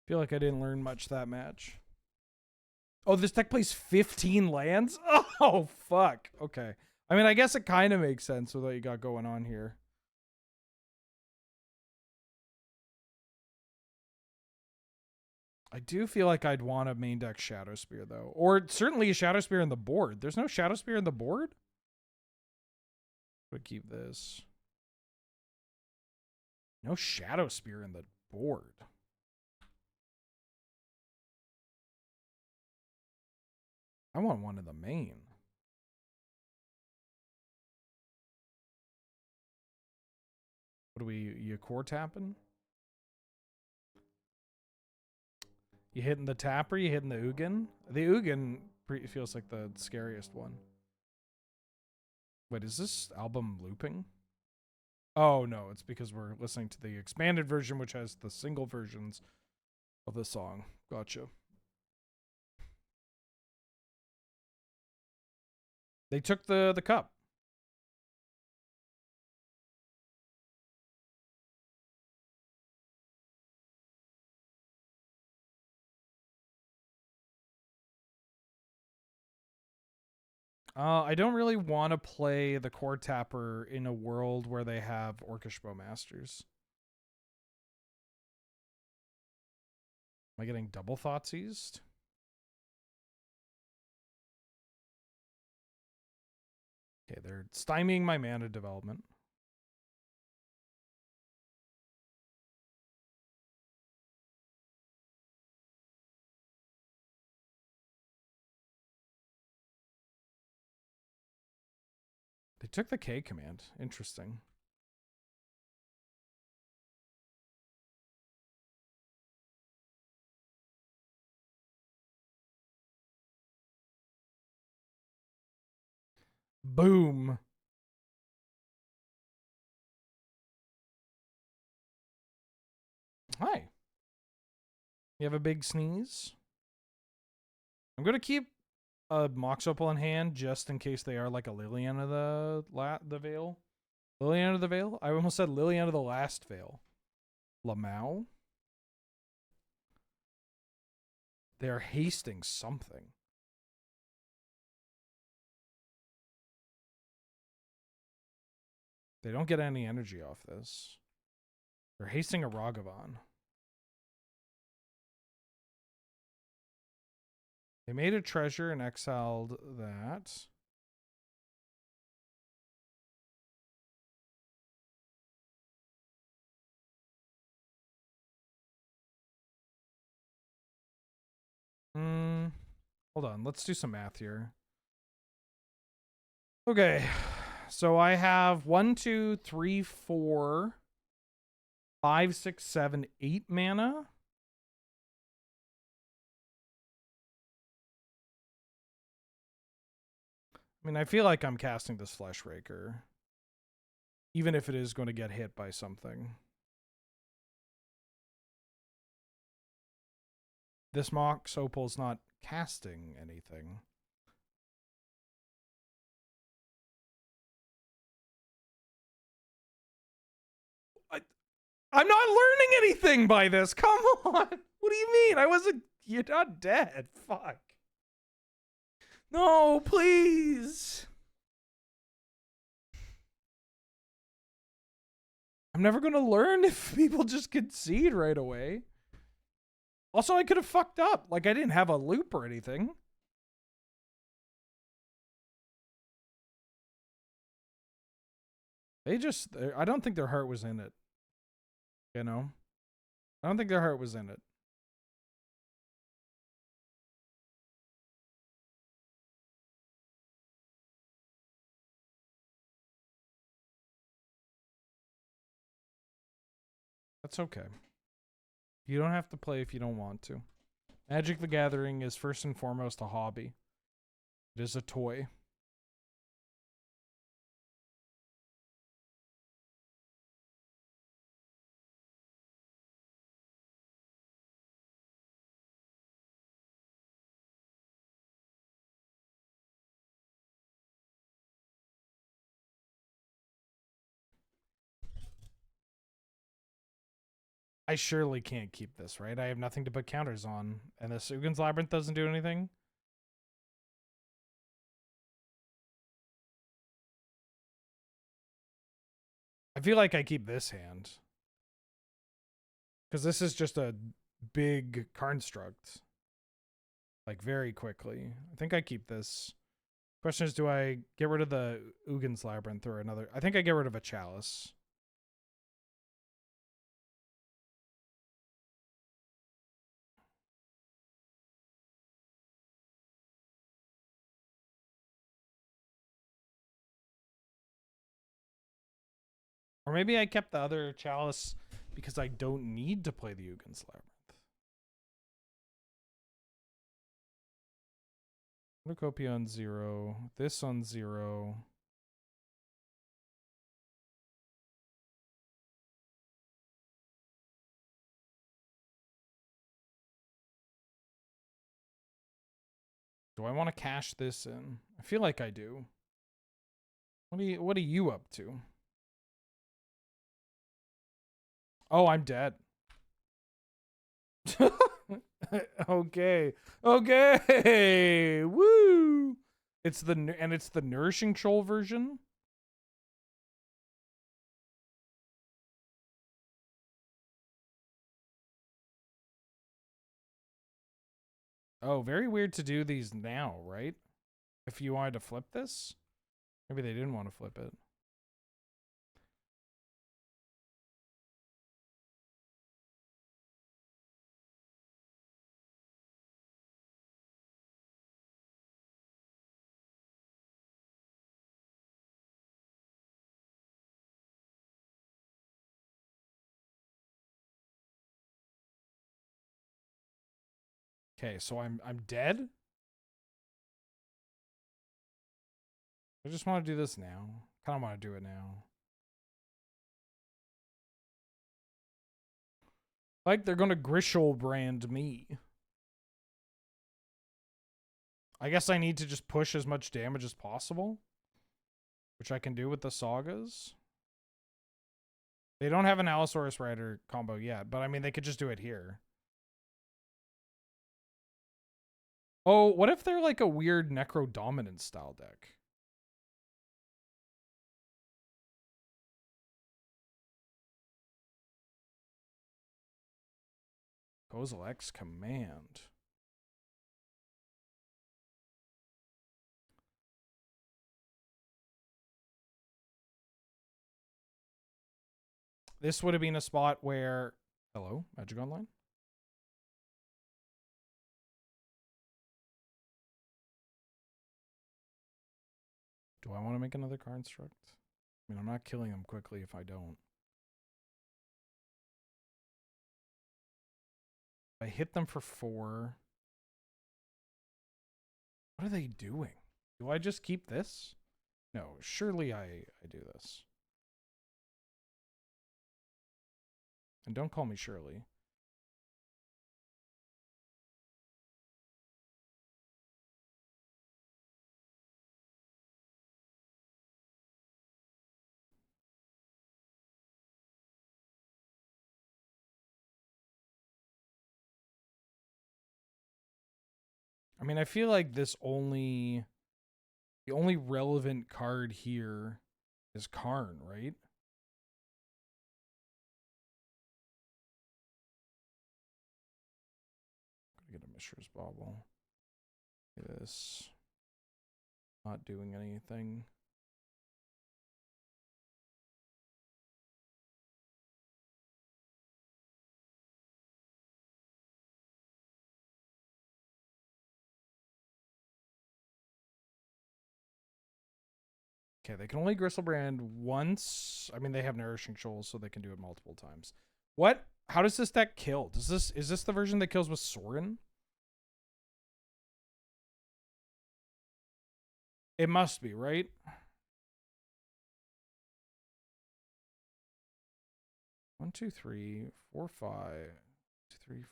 [SPEAKER 1] Feel like I didn't learn much that match. Oh, this deck plays 15 lands? Oh, fuck. Okay. I mean, I guess it kind of makes sense with what you got going on here. I do feel like I'd want a main deck Shadow Spear, though. Or certainly a Shadow Spear in the board. There's no Shadow Spear in the board? Would keep this. No Shadow Spear in the board. I want one in the main. What are we, you core tapping? You hitting the tapper? You hitting the Ugin? The Ugin feels like the scariest one. Wait, is this album looping? Oh, no, it's because we're listening to the expanded version, which has the single versions of the song. Gotcha. They took the cup. I don't really want to play the core tapper in a world where they have Orcish Bowmasters. Am I getting double thought seized? Okay, they're stymieing my mana development. They took the K command. Interesting. Boom. Hi. You have a big sneeze? I'm going to keep a Mox Opal in hand just in case they are like a Liliana of the Veil. Liliana of the Veil? I almost said Liliana of the Last Veil. Lamau? They're hasting something. They don't get any energy off this. They're hasting a Ragavan. They made a treasure and exiled that. Hold on. Let's do some math here. Okay. So I have 1, 2, 3, 4, 5, 6, 7, 8 mana. I mean, I feel like I'm casting this Fleshraker. Even if it is going to get hit by something. This Mox Opal's not casting anything. I'm not learning anything by this. Come on. What do you mean? You're not dead. Fuck. No, please. I'm never going to learn if people just concede right away. Also, I could have fucked up. Like, I didn't have a loop or anything. I don't think their heart was in it. You know? I don't think their heart was in it. That's okay. You don't have to play if you don't want to. Magic the Gathering is first and foremost a hobby. It is a toy. I surely can't keep this, right? I have nothing to put counters on. And the Sugan's Labyrinth doesn't do anything? I feel like I keep this hand. Because this is just a big construct. Like, very quickly. I think I keep this. Question is, do I get rid of the Ugin's Labyrinth or another? I think I get rid of a Chalice. Or maybe I kept the other Chalice because I don't need to play the Ugin's Labyrinth. Cornucopia on 0. This on 0. Do I want to cash this in? I feel like I do. What are you up to? Oh, I'm dead. Okay. Okay. Woo. It's the Nourishing Shoal version. Oh, very weird to do these now, right? If you wanted to flip this? Maybe they didn't want to flip it. Okay, so I'm dead? I just want to do this now. Kind of want to do it now. Like they're gonna Grishol brand me. I guess I need to just push as much damage as possible, which I can do with the Sagas. They don't have an Allosaurus Rider combo yet, but I mean, they could just do it here. Oh, what if they're like a weird Necro Dominant style deck? Kozil X Command. This would have been a spot where... Hello, Magic Online? Do I want to make another construct? I mean, I'm not killing them quickly if I don't. I hit them for 4. What are they doing? Do I just keep this? No, surely I do this. And don't call me Shirley. I mean, I feel like the only relevant card here is Karn, right? Gotta get a Mishra's Bauble. This not doing anything. Okay, they can only Gristlebrand once. I mean, they have Nourishing Shoals, so they can do it multiple times. What? How does this deck kill? Is this the version that kills with Sorin? It must be, right? One, two, three, four, five. 2, 3, 4.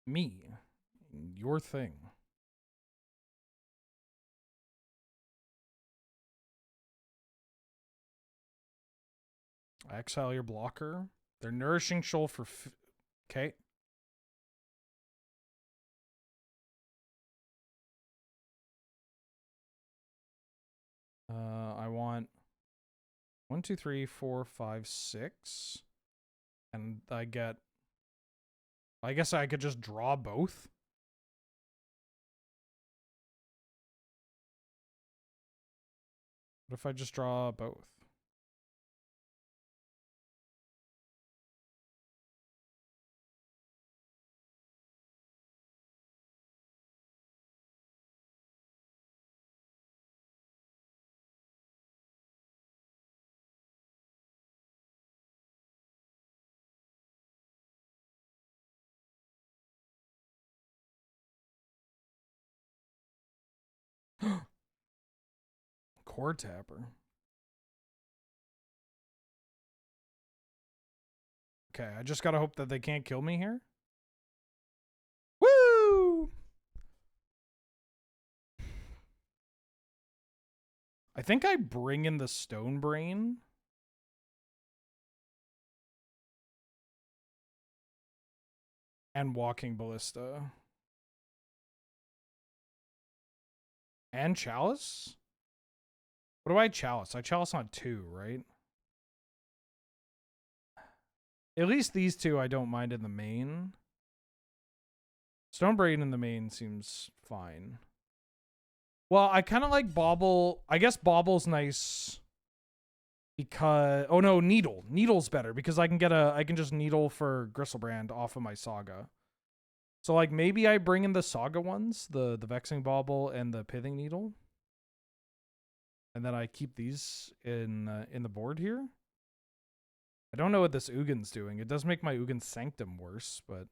[SPEAKER 1] Me. Your thing. Exile your blocker. They're Nourishing Shoal for... Okay. I want 1, 2, 3, 4, 5, 6. And I get... I guess I could just draw both. What if I just draw both? Core Tapper. Okay, I just gotta hope that they can't kill me here. Woo! I think I bring in the Stone Brain. And Walking Ballista. And Chalice? What do I Chalice? I Chalice on 2, right? At least these two I don't mind in the main. Stonebrain in the main seems fine. Well, I kind of like Bauble. I guess Bauble's nice because... Oh no, Needle. Needle's better because I can just Needle for Gristlebrand off of my Saga. So like maybe I bring in the Saga ones, the Vexing Bauble and the Pithing Needle. And then I keep these in the board here. I don't know what this Ugin's doing. It does make my Ugin Sanctum worse, but...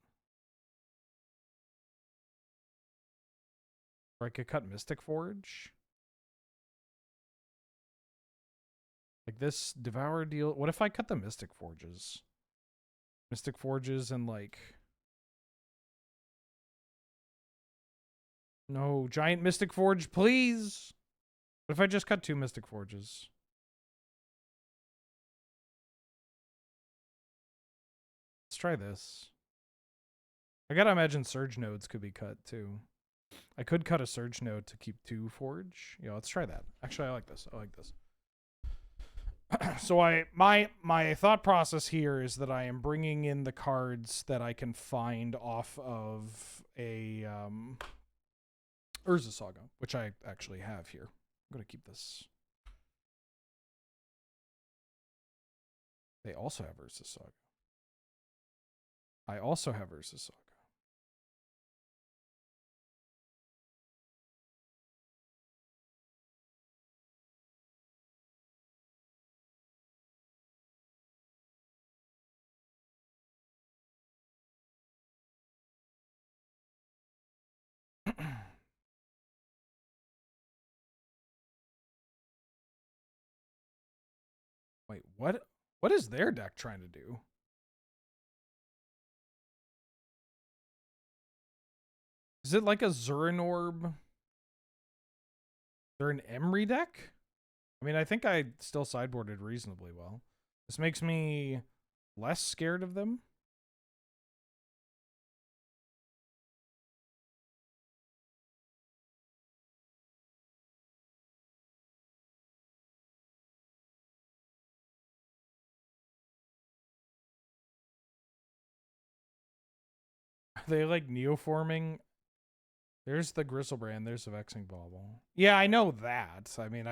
[SPEAKER 1] Or I could cut Mystic Forge. Like this Devour deal... What if I cut the Mystic Forges? Mystic Forges and like... No, Giant Mystic Forge, please! What if I just cut 2 Mystic Forges? Let's try this. I gotta imagine Surge Nodes could be cut too. I could cut a Surge Node to keep 2 Forge. Yeah, let's try that. Actually, I like this. I like this. So my thought process here is that I am bringing in the cards that I can find off of a Urza Saga, which I actually have here. I'm gonna keep this. They also have Urza Saga. I also have Urza Saga. Wait, what? What is their deck trying to do? Is it like a Zurinorb? They're an Emery deck? I mean, I think I still sideboarded reasonably well. This makes me less scared of them. Are they like neoforming? There's the Griselbrand. There's the Vexing Bauble. Yeah, I know that. I mean,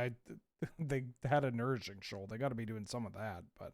[SPEAKER 1] they had a Nourishing Shoal. They got to be doing some of that, but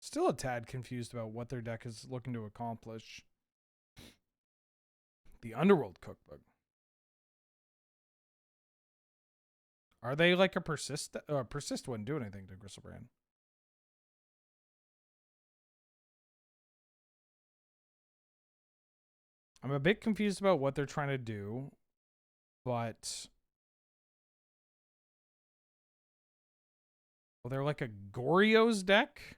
[SPEAKER 1] still a tad confused about what their deck is looking to accomplish. The Underworld Cookbook. Are they like a persist? Persist wouldn't do anything to Griselbrand. I'm a bit confused about what they're trying to do, but well, they're like a Goryo's deck.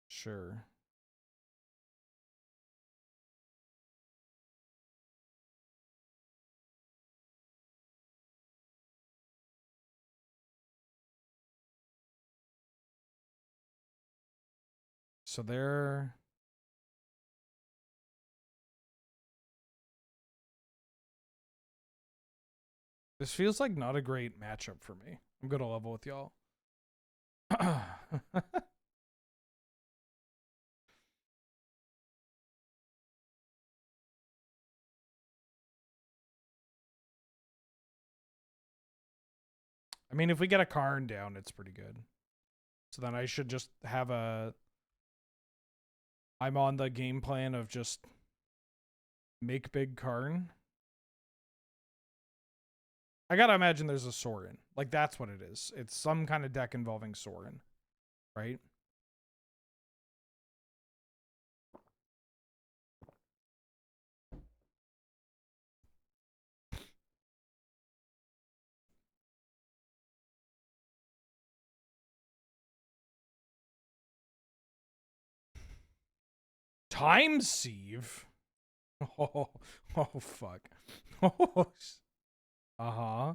[SPEAKER 1] Sure. So they're this feels like not a great matchup for me. I'm gonna level with y'all. I mean, if we get a Karn down, it's pretty good. So then I should just have a... I'm on the game plan of just make big Karn. I gotta imagine there's a Sorin. Like, that's what it is. It's some kind of deck involving Sorin. Right? Time Sieve? Oh, oh fuck. Oh, uh-huh.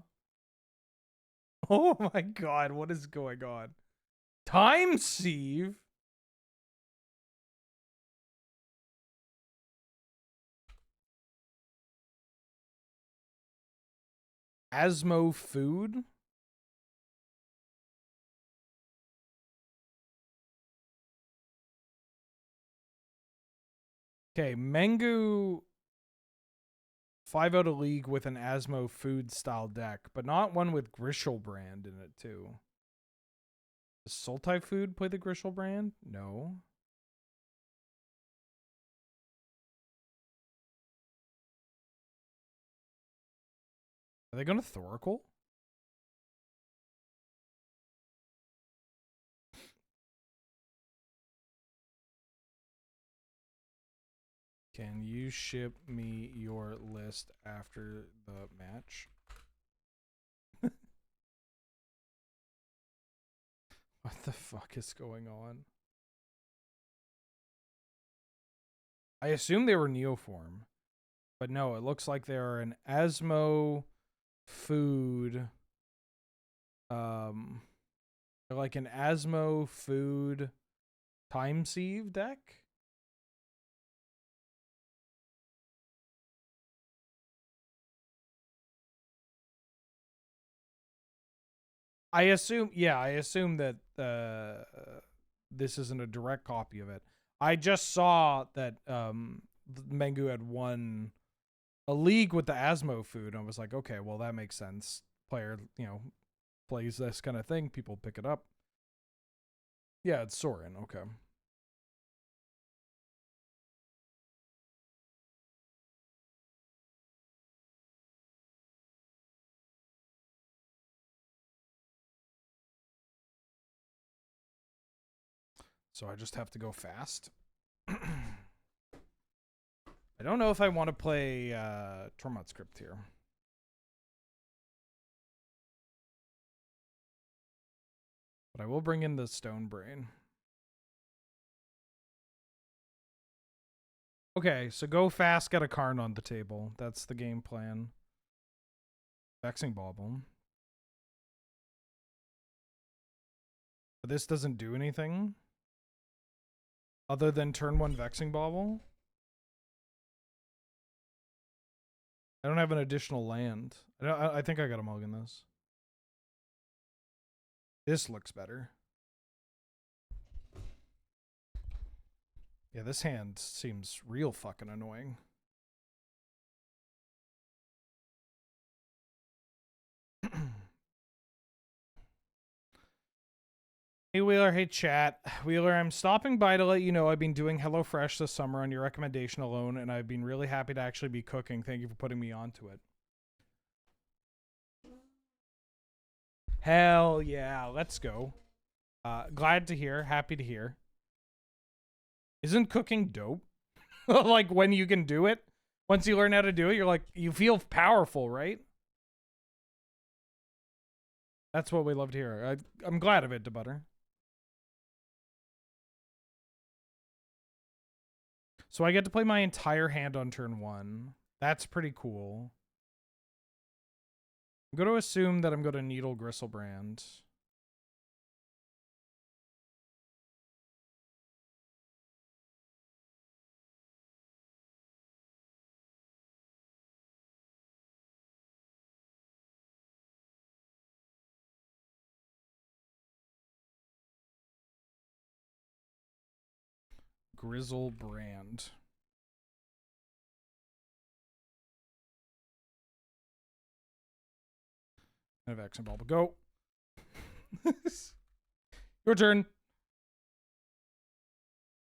[SPEAKER 1] Oh my god, what is going on? Time Sieve? Asmo Food? Okay, Mengu 5 out of league with an Asmo Food style deck, but not one with Griselbrand in it too. Does Sultai Food play the Griselbrand? No. Are they going to Thoracle? Can you ship me your list after the match? What the fuck is going on? I assume they were Neoform, but no, it looks like they're an Asmo Food. They're like an Asmo Food Time Sieve deck. I assume, yeah, I assume that this isn't a direct copy of it. I just saw that Mengu had won a league with the Asmo food. I was like, okay, well that makes sense. Player, plays this kind of thing. People pick it up. Yeah, it's Sorin. Okay. So I just have to go fast. I don't know if I want to play Tormod script here. But I will bring in the Stone Brain. Okay, so go fast, get a Karn on the table. That's the game plan. Vexing Bauble. But this doesn't do anything other than turn 1 Vexing Bauble. I don't have an additional land. I think I got a mulligan this. This looks better. Yeah, this hand seems real fucking annoying. Hey Wheeler, hey chat. Wheeler, I'm stopping by to let you know I've been doing HelloFresh this summer on your recommendation alone, and I've been really happy to actually be cooking. Thank you for putting me onto it. Hell yeah, let's go. Glad to hear, happy to hear. Isn't cooking dope? Like when you can do it? Once you learn how to do it, you're like, you feel powerful, right? That's what we love to hear. I'm glad of it, DeButter. So I get to play my entire hand on turn 1. That's pretty cool. I'm going to assume that I'm going to Needle Gristlebrand. Grizzlebrand. And a Vexing Bulb. Go. Your turn.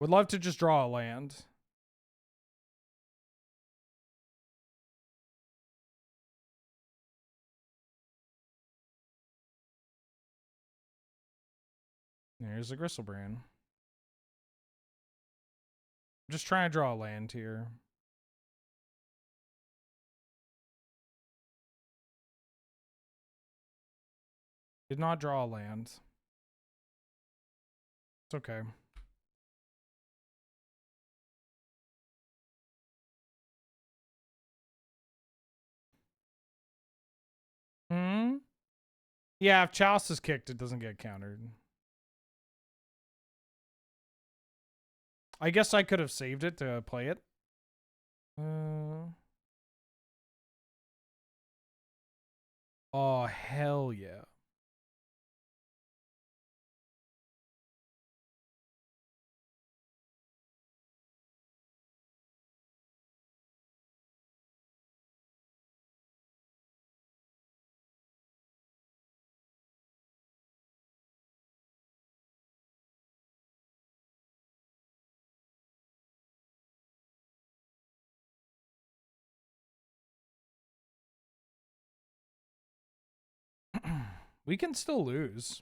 [SPEAKER 1] Would love to just draw a land. There's a Gristlebrand. I'm just trying to draw a land here. Did not draw a land. It's okay. Yeah, if Chalice is kicked, it doesn't get countered. I guess I could have saved it to play it. Oh, hell yeah. We can still lose.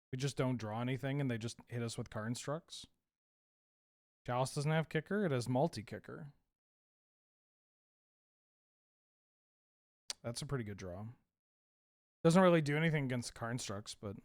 [SPEAKER 1] We just don't draw anything and they just hit us with Karn Structs. Chalice doesn't have kicker, it has multi-kicker. That's a pretty good draw. Doesn't really do anything against Karn Structs, but...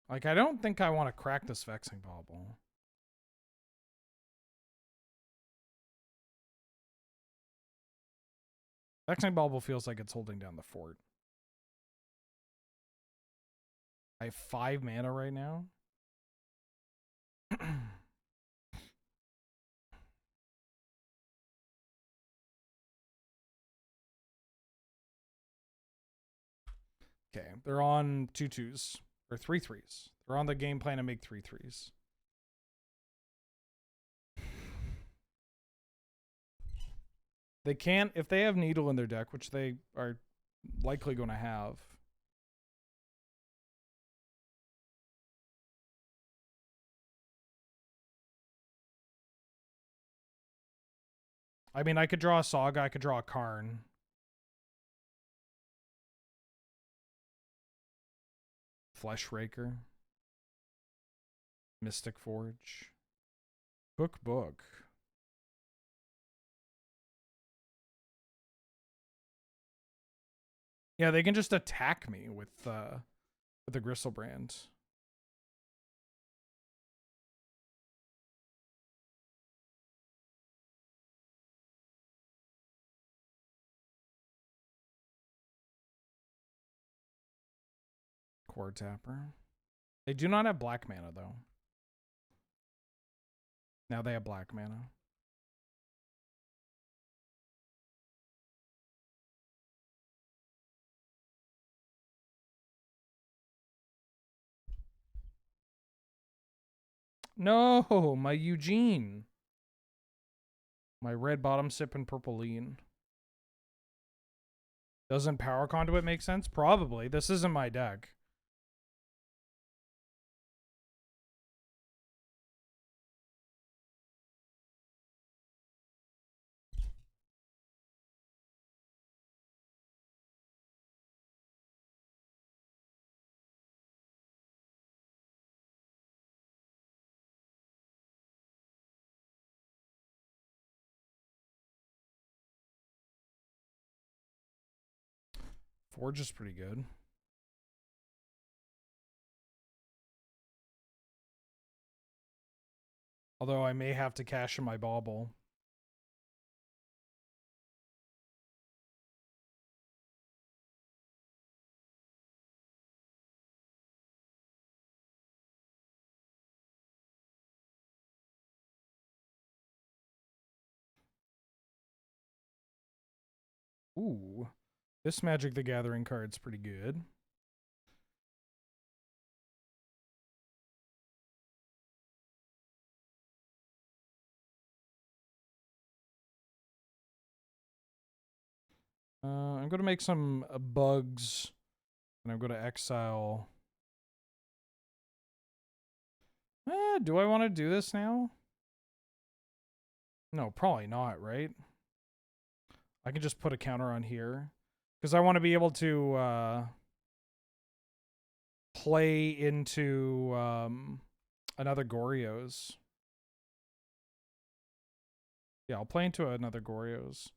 [SPEAKER 1] Like, I don't think I want to crack this Vexing Bauble. Vexing Bauble feels like it's holding down the fort. I have 5 mana right now. Okay, they're on 2/2s or 3/3s. They're on the game plan to make 3/3s. They can't, if they have Needle in their deck, which they are likely going to have. I mean, I could draw a Saga, I could draw a Karn. Fleshraker. Mystic Forge. Book. Yeah, they can just attack me with the Gristlebrand. Core Tapper. They do not have black mana, though. Now they have black mana. No, my Eugene. My red bottom sip and purple lean. Doesn't Power Conduit make sense? Probably. This isn't my deck. Forge is pretty good. Although I may have to cash in my bauble. Ooh. This Magic the Gathering card's pretty good. I'm going to make some bugs. And I'm going to exile. Do I want to do this now? No, probably not, right? I can just put a counter on here. Because I want to be able to play into another Goryo's. Yeah, I'll play into another Goryo's.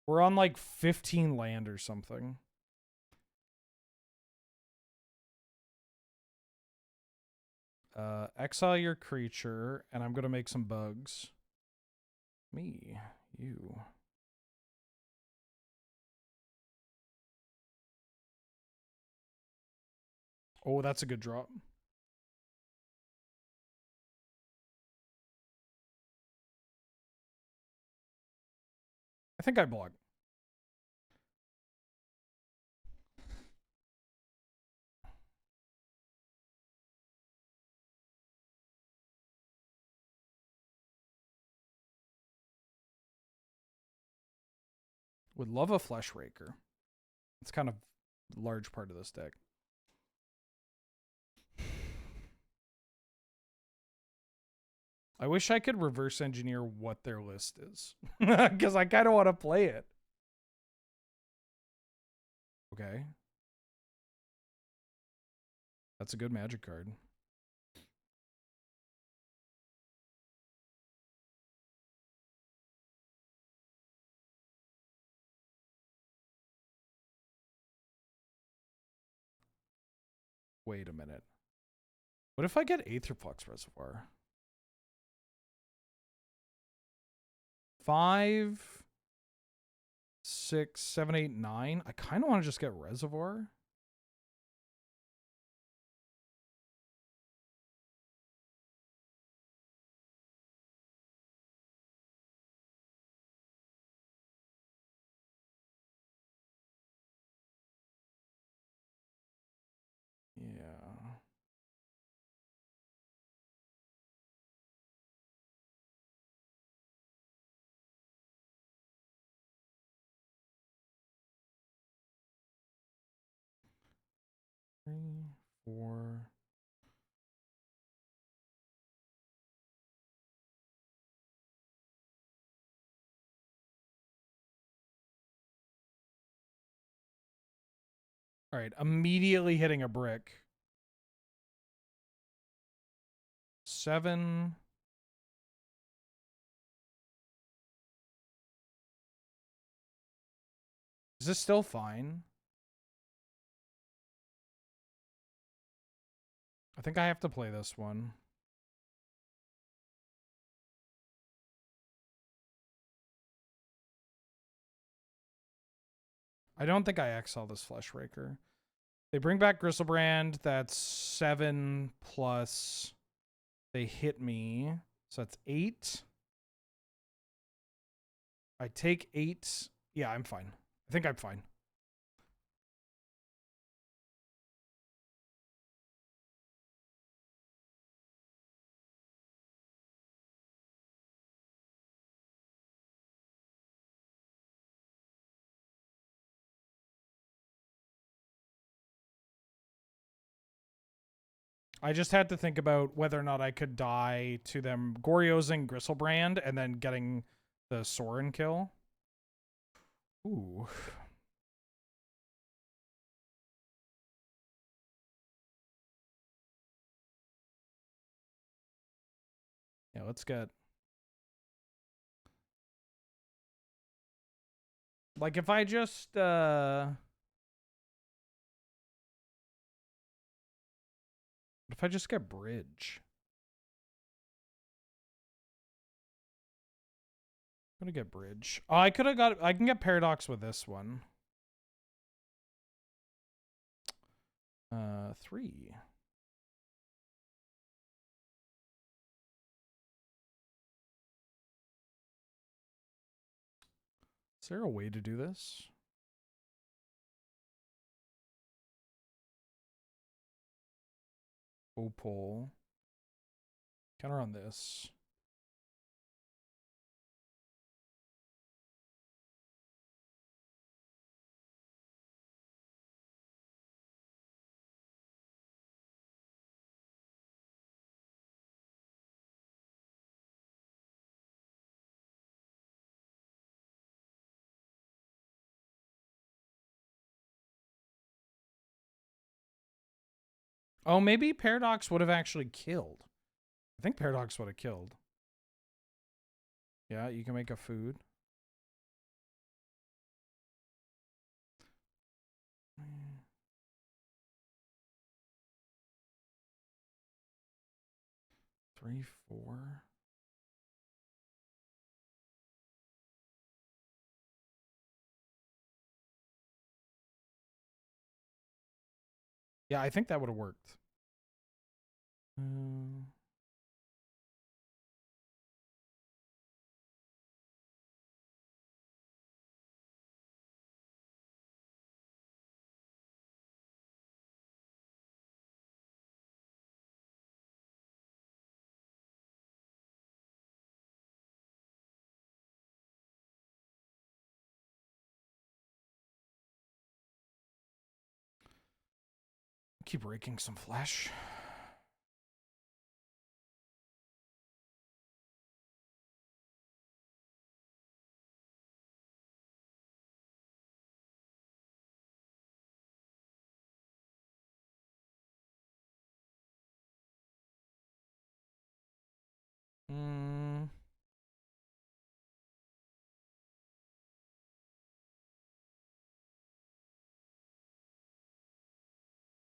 [SPEAKER 1] We're on like 15 land or something. Exile your creature, and I'm going to make some bugs. Me, you. Oh, that's a good drop. I think I block. Would love a Fleshraker. It's kind of a large part of this deck. I wish I could reverse engineer what their list is. Because I kind of want to play it. Okay. That's a good Magic card. Wait a minute. What if I get Aetherflux Reservoir? 5, 6, 7, 8, 9. I kind of want to just get Reservoir. Yeah. Three, 4. All right, immediately hitting a brick. 7. Is this still fine? I think I have to play this one. I don't think I exile this Fleshraker. They bring back Gristlebrand. That's 7 plus. They hit me. So that's 8. I take 8. Yeah, I'm fine. I think I'm fine. I just had to think about whether or not I could die to them Goryos and Gristlebrand and then getting the Sorin kill. Ooh. Yeah, let's get... Like, if I just, What if I just get Bridge? I'm gonna get Bridge. Oh, I could have got... I can get Paradox with this one. 3. Is there a way to do this? Opal. Counter on this. Oh, maybe Paradox would have actually killed. I think Paradox would have killed. Yeah, you can make a food. Three, 4. Yeah, I think that would have worked. Keep raking some flesh.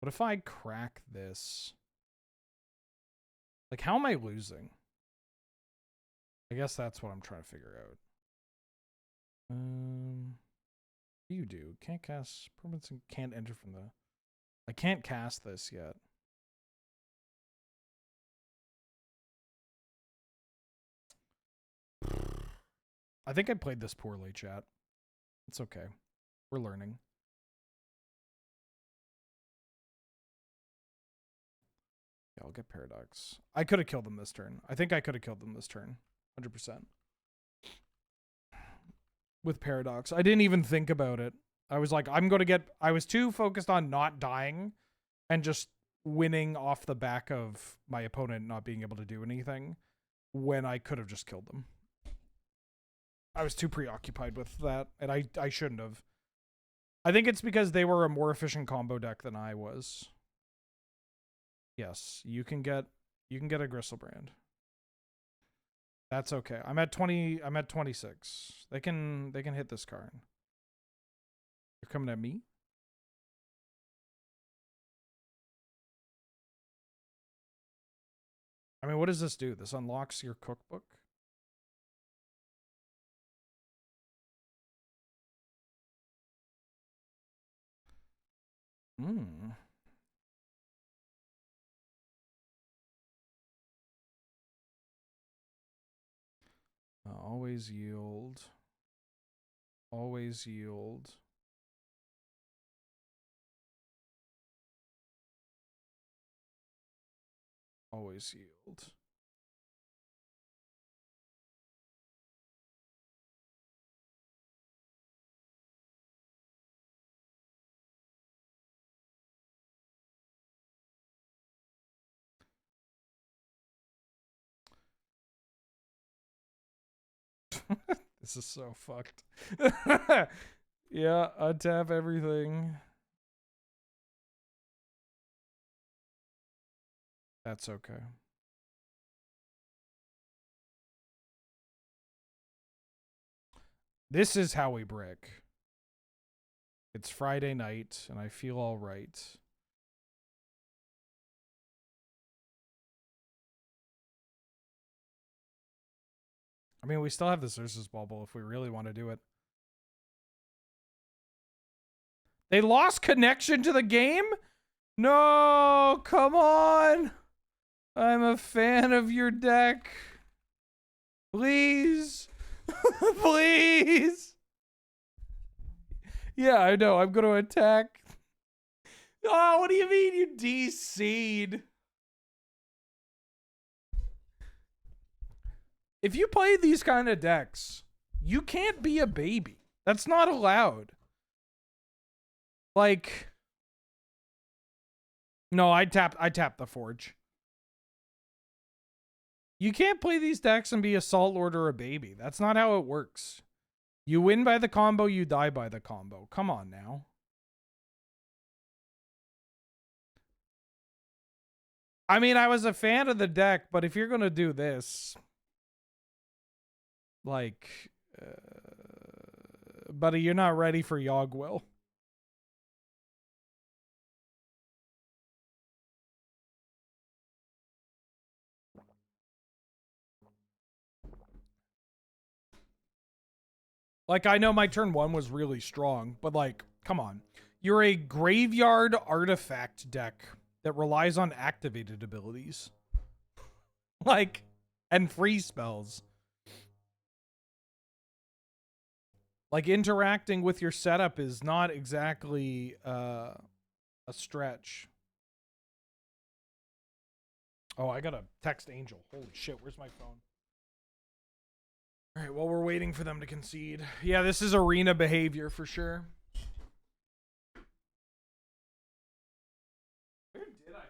[SPEAKER 1] What if I crack this? Like, how am I losing? I guess that's what I'm trying to figure out. What do you do? Can't cast permanents and can't enter from the... I can't cast this yet. I think I played this poorly, chat. It's okay. We're learning. Yeah, I'll get Paradox. I could have killed them this turn. I think I could have killed them this turn. 100%. With Paradox. I didn't even think about it. I was like, I'm going to get... I was too focused on not dying and just winning off the back of my opponent not being able to do anything when I could have just killed them. I was too preoccupied with that, and I shouldn't have. I think it's because they were a more efficient combo deck than I was. Yes, you can get a Gristlebrand. That's okay. I'm at 20. I'm at 26. They can hit this card. You're coming at me? I mean, what does this do? This unlocks your cookbook? Hmm. Always yield. Always yield. Always yield. This is so fucked. Yeah, untap everything. That's okay. This is how we brick. It's Friday night, and I feel all right. I mean, we still have the Xerxes bubble if we really want to do it. They lost connection to the game? No, come on. I'm a fan of your deck. Please. Please. Yeah, I know. I'm going to attack. Oh, what do you mean you DC'd? If you play these kind of decks, you can't be a baby. That's not allowed. Like, no, I tapped the Forge. You can't play these decks and be a Salt Lord or a baby. That's not how it works. You win by the combo, you die by the combo. Come on now. I mean, I was a fan of the deck, but if you're going to do this, like, buddy, you're not ready for Yogwill. Like, I know my turn 1 was really strong, but like, come on. You're a graveyard artifact deck that relies on activated abilities. Like, and free spells. Like, interacting with your setup is not exactly a stretch. Oh, I gotta text Angel. Holy shit, where's my phone? All right, well, we're waiting for them to concede. Yeah, this is arena behavior for sure. Where did I?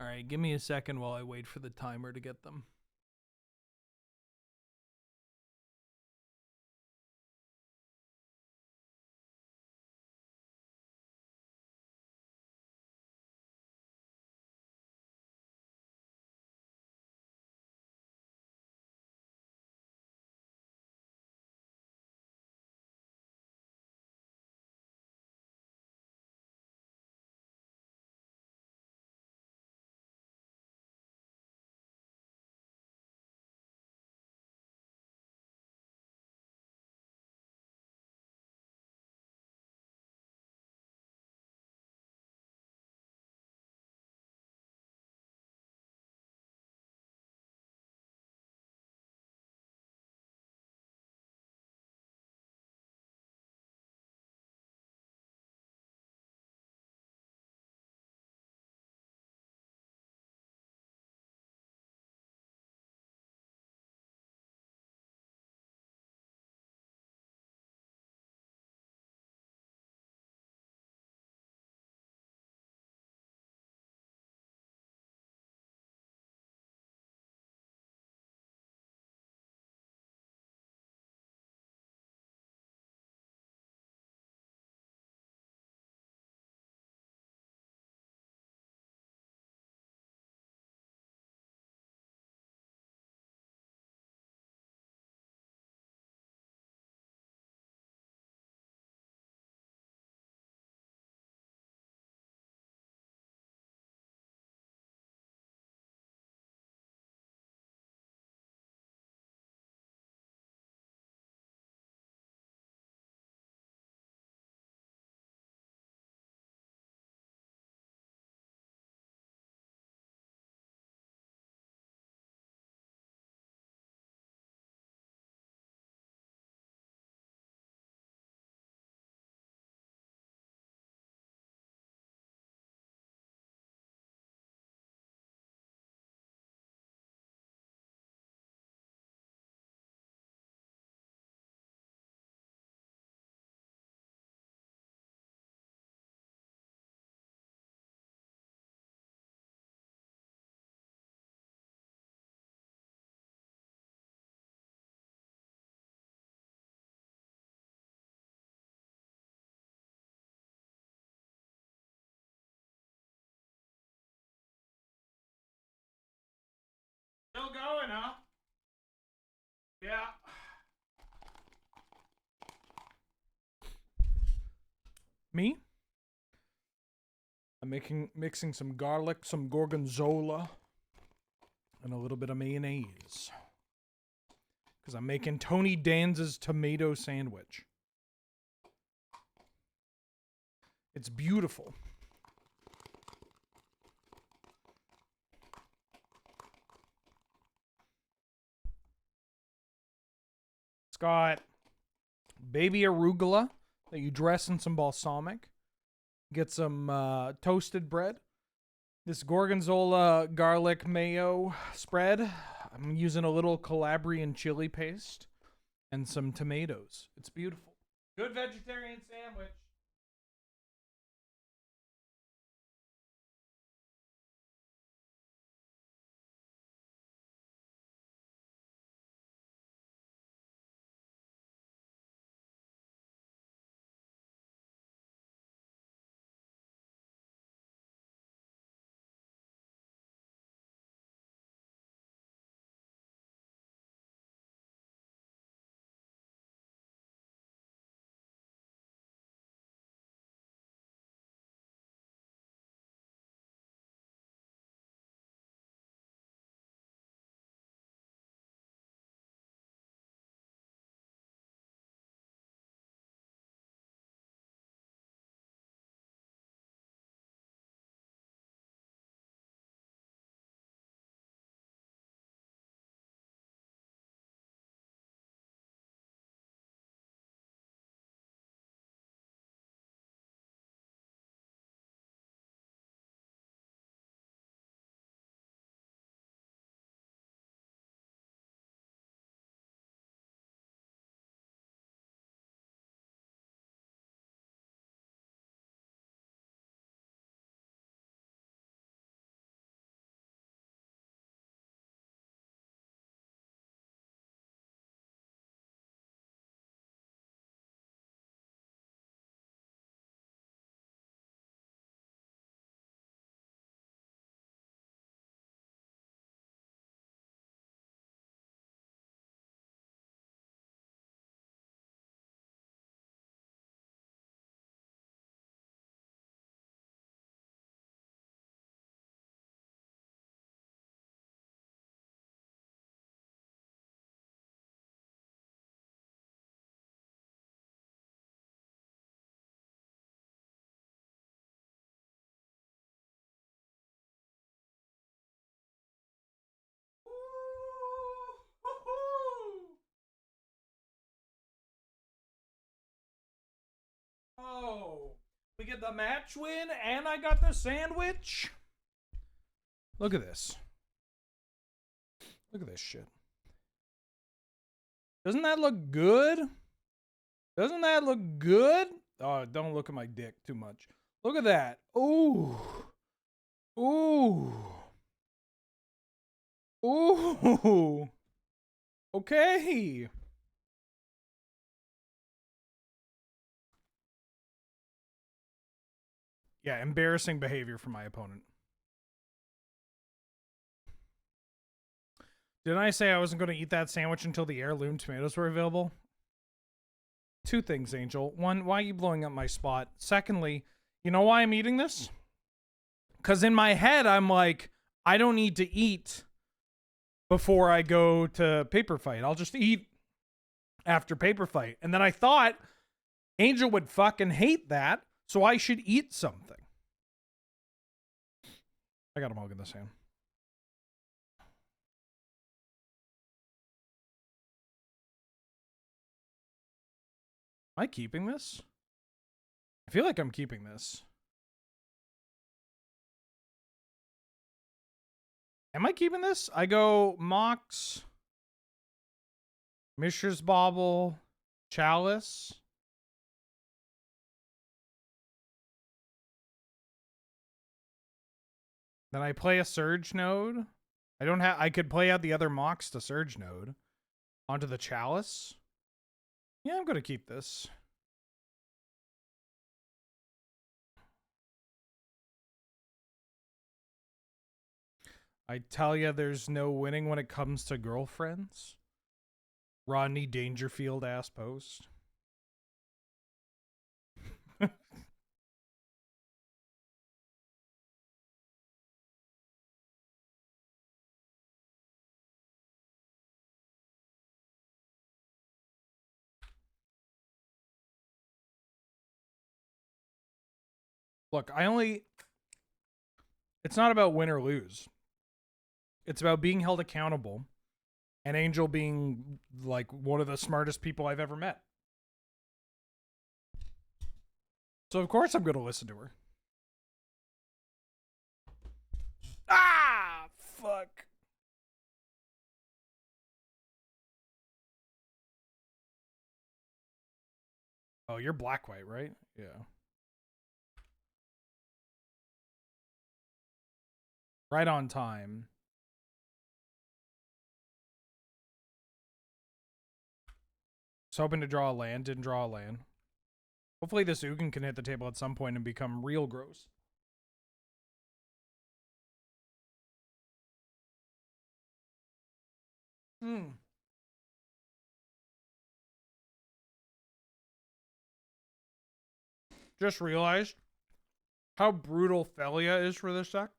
[SPEAKER 1] All right, give me a second while I wait for the timer to get them. going, huh? Yeah. Me? I'm mixing some garlic, some gorgonzola, and a little bit of mayonnaise. Because I'm making Tony Danza's tomato sandwich. It's beautiful. It's got baby arugula that you dress in some balsamic. Get some toasted bread. This gorgonzola garlic mayo spread. I'm using a little Calabrian chili paste and some tomatoes. It's beautiful. Good vegetarian sandwich. Oh, we get the match win and I got the sandwich. Look at this. Look at this shit. Doesn't that look good? Doesn't that look good? Oh, don't look at my dick too much. Look at that. Ooh. Ooh. Ooh. Okay. Yeah, embarrassing behavior from my opponent. Didn't I say I wasn't going to eat that sandwich until the heirloom tomatoes were available? Two things, Angel. One, why are you blowing up my spot? Secondly, you know why I'm eating this? Because in my head, I'm like, I don't need to eat before I go to paper fight. I'll just eat after paper fight. And then I thought Angel would fucking hate that, so I should eat something. I got a mug in this hand. Am I keeping this? I feel like I'm keeping this. Am I keeping this? I go Mox, Mishra's Bauble, Chalice. Then I play a Surge node. I could play out the other Mox to Surge node. Onto the Chalice. Yeah, I'm gonna keep this. I tell ya, there's no winning when it comes to girlfriends. Rodney Dangerfield ass post. Look, it's not about win or lose. It's about being held accountable, and Angel being like one of the smartest people I've ever met. So of course I'm going to listen to her. Ah, fuck. Oh, you're black-white, right? Yeah. Right on time. Was hoping to draw a land, didn't draw a land. Hopefully this Ugin can hit the table at some point and become real gross. Just realized how brutal Felia is for this deck.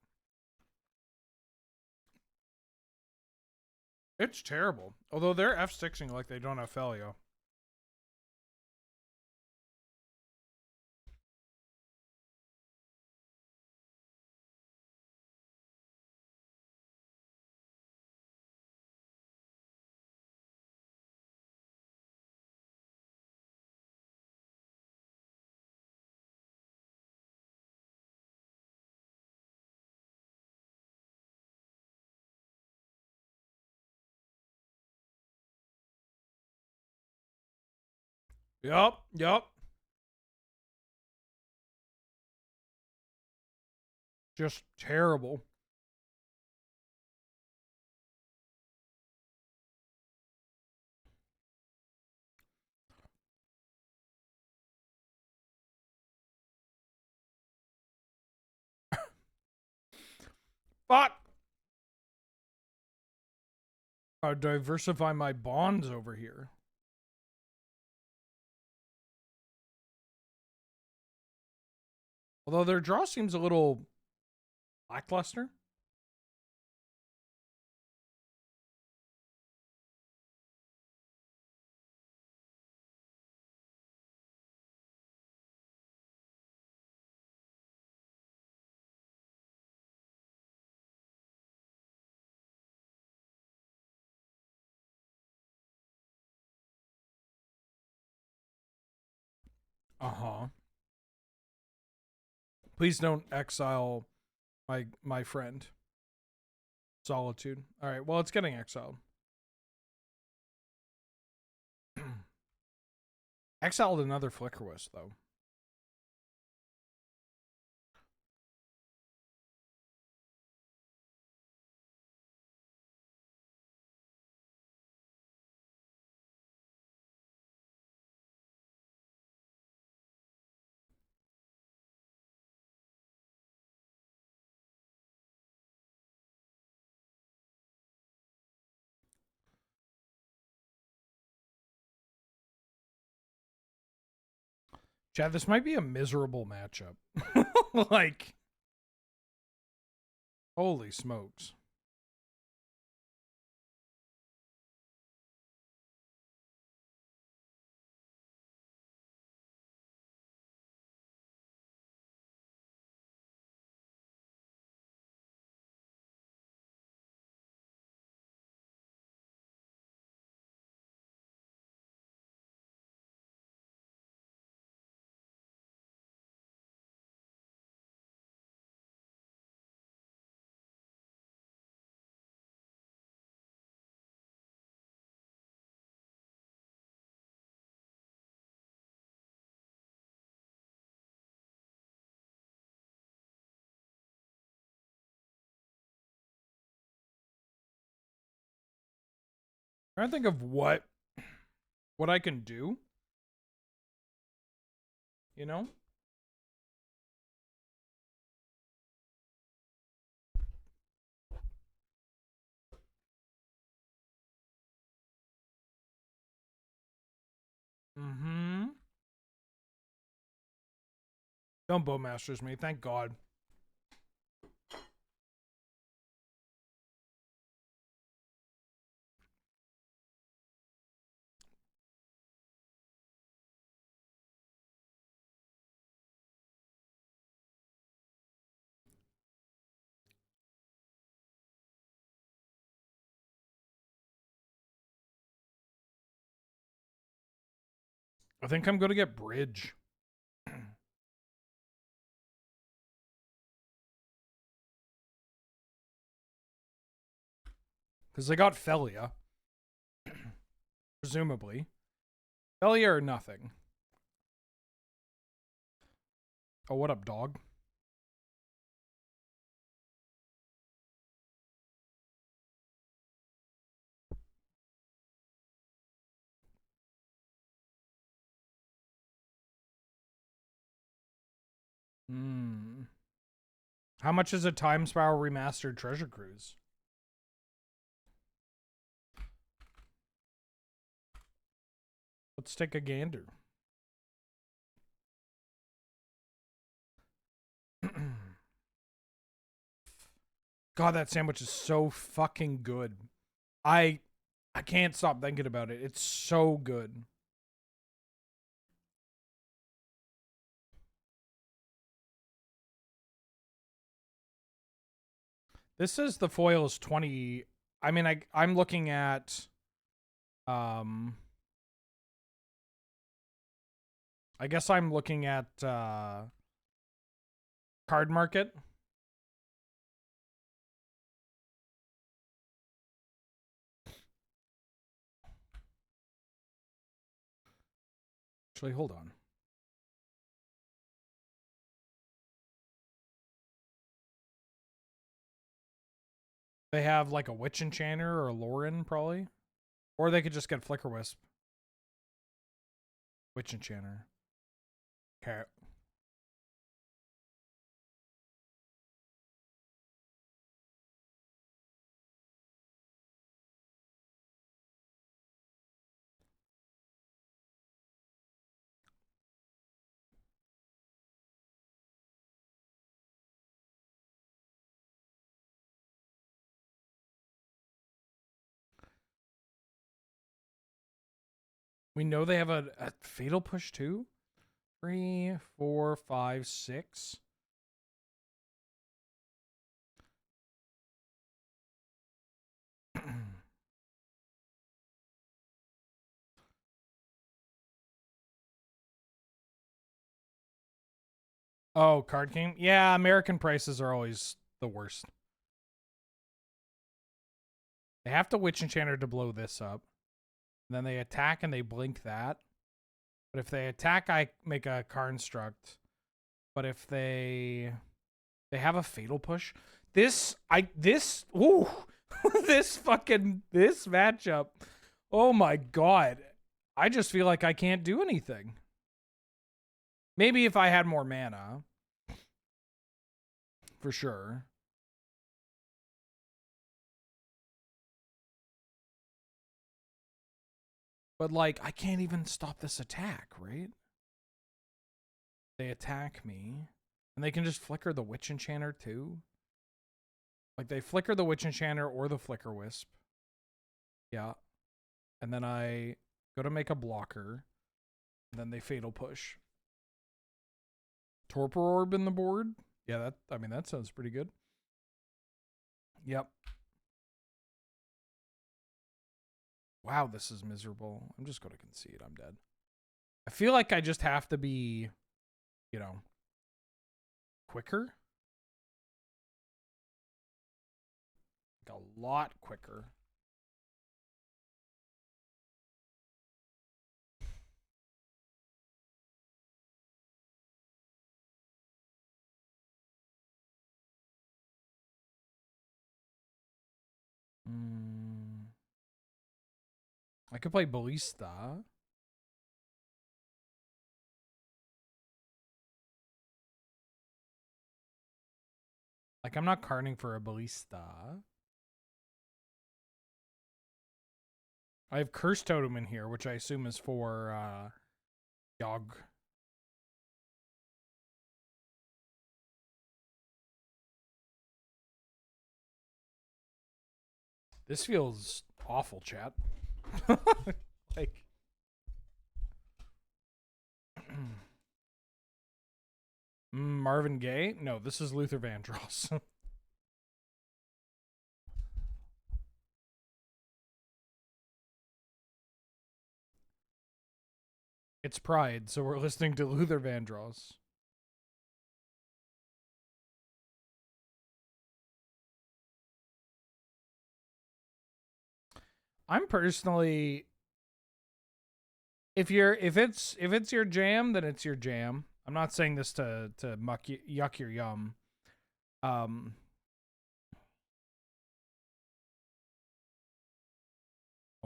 [SPEAKER 1] It's terrible. Although they're F6ing like they don't have Felia. Yup. Just terrible. Fuck! I'll diversify my bonds over here. Although their draw seems a little lackluster. Uh-huh. Please don't exile my friend. Solitude. Alright, well, it's getting exiled. Exiled another Flickerwisp, though. Chad, this might be a miserable matchup. Like, holy smokes. I'm trying to think of what I can do. You know? Mm-hmm. Don't Bowmasters me, thank God. I think I'm gonna get Bridge. Because they got Felia. Presumably. Felia or nothing. Oh, what up, dog? Hmm. How much is a Time Spiral Remastered Treasure Cruise? Let's take a gander. God, that sandwich is so fucking good. I can't stop thinking about it. It's so good. This is the foil is 20. I mean, I'm looking at I guess I'm looking at Card Market. Actually, hold on. They have like a Witch Enchanter or a Lauren, probably. Or they could just get Flicker Wisp. Witch Enchanter. Okay. We know they have a Fatal Push too. 3, 4, 5, 6. Oh, Card King? Yeah, American prices are always the worst. They have to Witch Enchanter to blow this up. Then they attack and they blink that. But if they attack, I make a Construct. But if they have a Fatal Push. This this matchup. Oh my god. I just feel like I can't do anything. Maybe if I had more mana. For sure. But like, I can't even stop this attack, right? They attack me. And they can just flicker the Witch Enchanter too. Like they flicker the Witch Enchanter or the Flicker Wisp. Yeah. And then I go to make a blocker. And then they Fatal Push. Torpor Orb in the board. Yeah, that sounds pretty good. Yep. Wow, this is miserable. I'm just going to concede. I'm dead. I feel like I just have to be, you know, quicker. Like a lot quicker. I could play Ballista. Like, I'm not carding for a Ballista. I have Curse Totem in here, which I assume is for Yog. This feels awful, chat. Like Marvin Gaye? No, this is Luther Vandross. It's Pride, so we're listening to Luther Vandross. I'm personally, if it's your jam, then it's your jam. I'm not saying this to yuck your yum. Oh,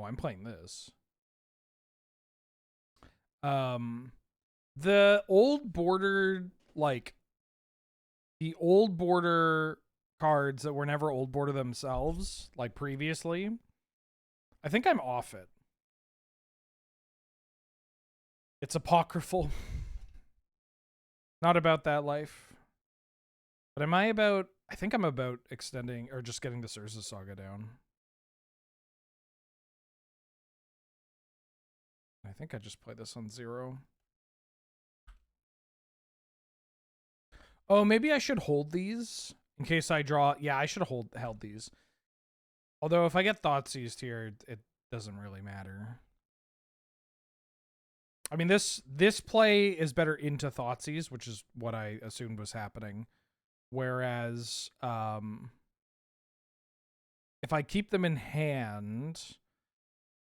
[SPEAKER 1] I'm playing this. The old border, like the old border cards that were never old border themselves, like previously, I think I'm off it. It's apocryphal. Not about that life. But am I about, I think I'm about extending or just getting the Urza Saga down. I think I just played this on 0. Oh, maybe I should hold these in case I draw. Yeah, I should have held these. Although if I get Thoughtseized here, it doesn't really matter. I mean, this play is better into Thoughtseize, which is what I assumed was happening. Whereas, if I keep them in hand,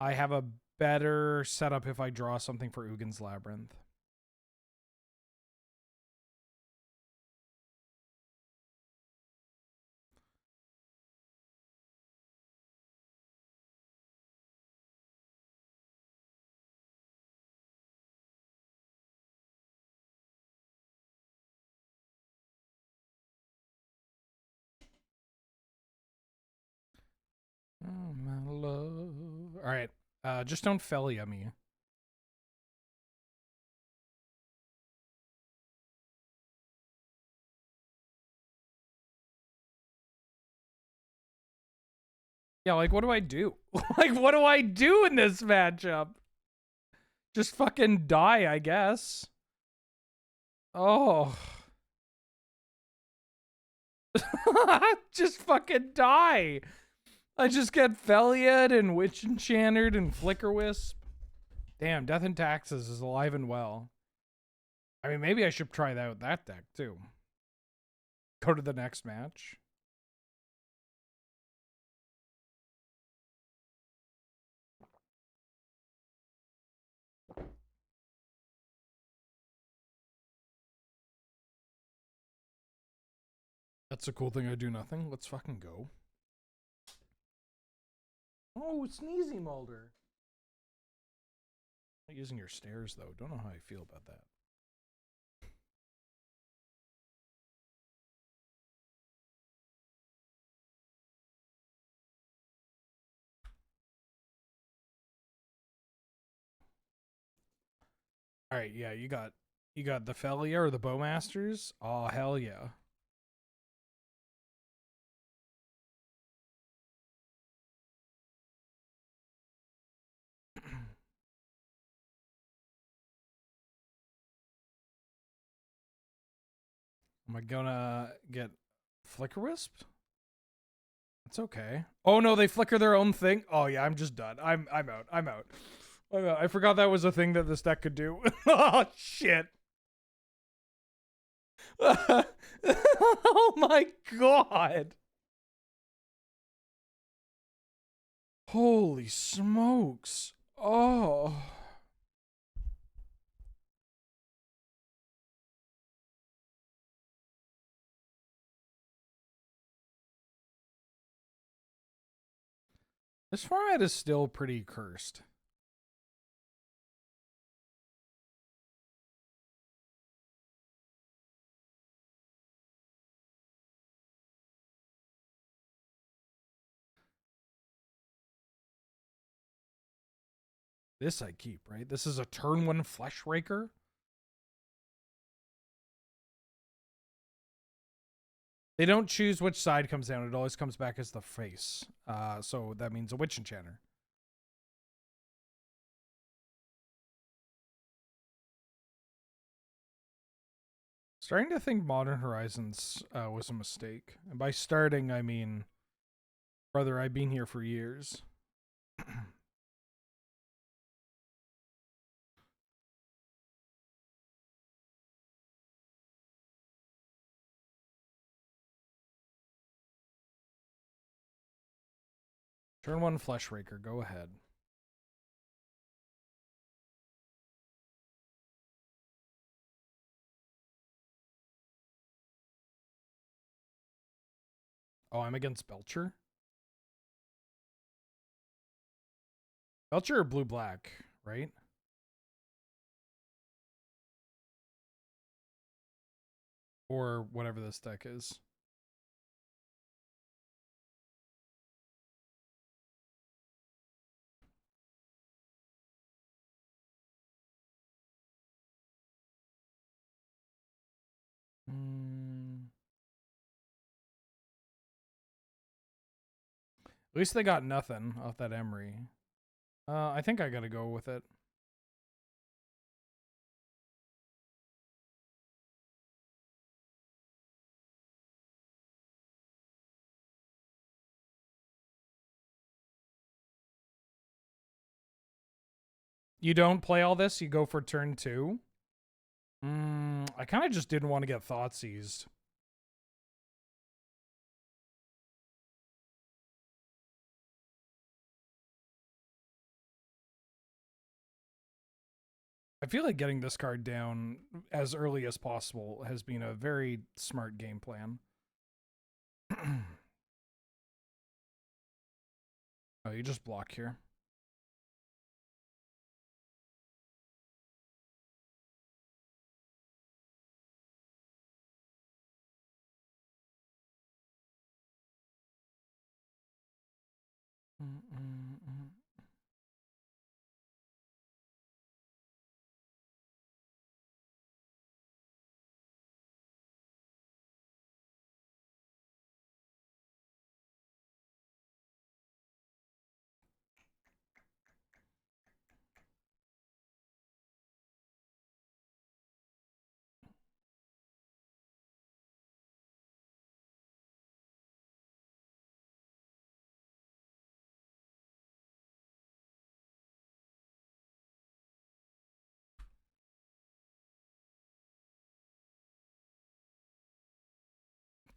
[SPEAKER 1] I have a better setup if I draw something for Ugin's Labyrinth. Oh, my love. All right. Just don't Felia me. Yeah, like, what do I do? Like, what do I do in this matchup? Just fucking die, I guess. Oh. Just fucking die. I just get Feliad and Witch Enchanted and Flicker Wisp. Damn, Death and Taxes is alive and well. I mean, maybe I should try that with that deck, too. Go to the next match. That's a cool thing. I do nothing. Let's fucking go. Oh, Sneezy Mulder. Not using your stairs, though. Don't know how I feel about that. All right, yeah, you got the Felia or the Bowmasters? Oh, hell yeah. Am I gonna get Flicker Wisp? That's okay. Oh no, they flicker their own thing. Oh yeah, I'm just done. I'm out. I'm out. I forgot that was a thing that this deck could do. Oh shit. Oh my god. Holy smokes. Oh. This format is still pretty cursed. This I keep, right? This is a turn 1 Flesh Raker. They don't choose which side comes down. It always comes back as the face. So that means a Witch Enchanter. Starting to think Modern Horizons was a mistake. And by starting, I mean, brother, I've been here for years. Turn 1 Flesh Raker, go ahead. Oh, I'm against Belcher? Belcher or blue-black, right? Or whatever this deck is. At least they got nothing off that Emery. I think I gotta go with it. You don't play all this? You go for turn 2? I kind of just didn't want to get Thought Seized. I feel like getting this card down as early as possible has been a very smart game plan. Oh, you just block here.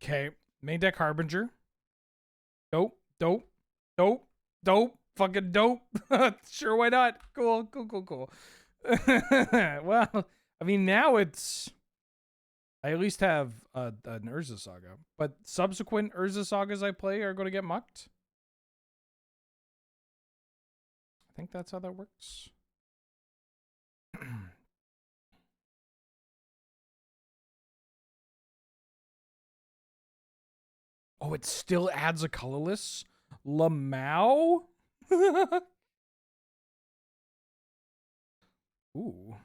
[SPEAKER 1] Okay, main deck Harbinger. Dope, dope, dope, dope, fucking dope. Sure, why not? Cool, cool, cool, cool. Well, I mean, now it's... I at least have an Urza Saga, but subsequent Urza Sagas I play are going to get mucked. I think that's how that works. Oh, it still adds a colorless? Lamau? Ooh.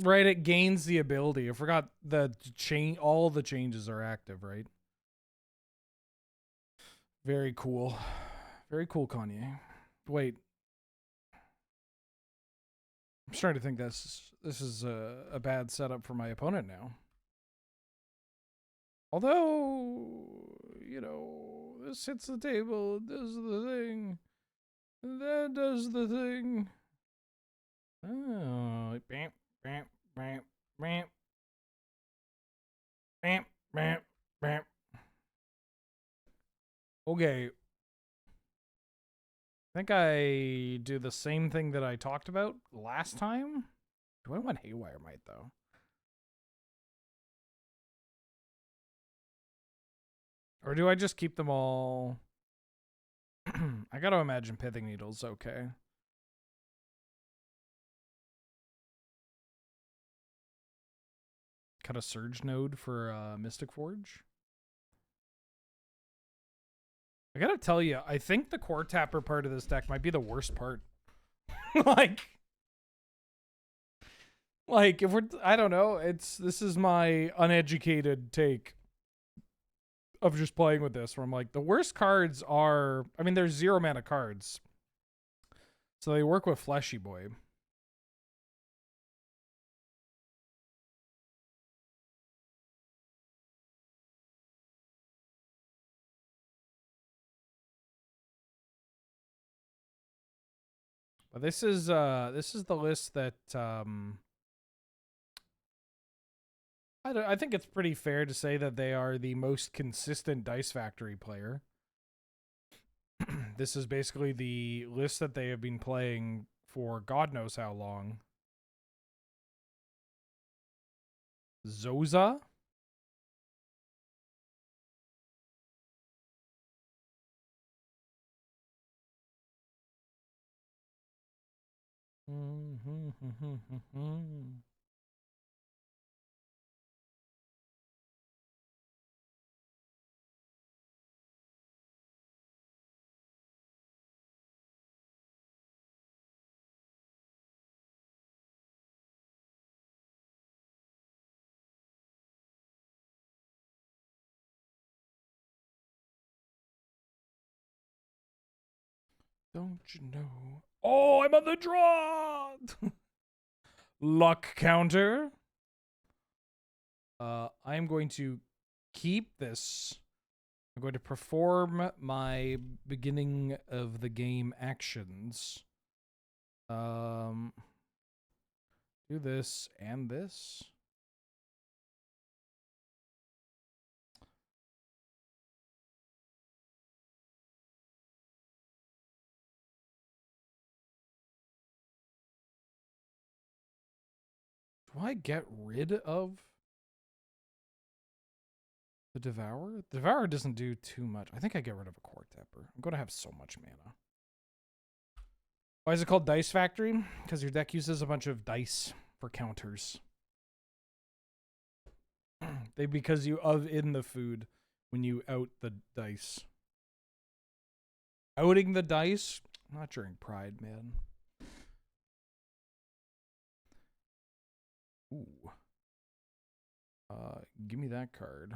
[SPEAKER 1] Right, it gains the ability. I forgot the all the changes are active, right? Very cool. Very cool, Kanye. Wait. I'm starting to think this is a bad setup for my opponent now. Although, you know, this hits the table, does the thing. That does the thing. Oh, bam, bam, bam, bam. Bam, bam, bam. Okay. I think I do the same thing that I talked about last time. Do I want Haywire Might, though? Or do I just keep them all? I gotta imagine Pithing Needle's okay. cut a Surge node for Mystic Forge. I gotta tell you, I think the Core Tapper part of this deck might be the worst part. like if we're, I don't know, this is my uneducated take of just playing with this, where I'm like, the worst cards are, I mean, there's 0 mana cards, so they work with Fleshy Boy. But this is the list that I think it's pretty fair to say that they are the most consistent Dice Factory player. This is basically the list that they have been playing for God knows how long. Zoza? Don't you know? Oh, I'm on the draw! Luck counter. I'm going to keep this. I'm going to perform my beginning of the game actions. Do this and this. Do I get rid of the Devourer? The Devourer doesn't do too much. I think I get rid of a Core Tapper. I'm going to have so much mana. Why is it called Dice Factory? Because your deck uses a bunch of dice for counters. Because you in the food when you out the dice. Outing the dice? Not during Pride, man. Ooh. Give me that card.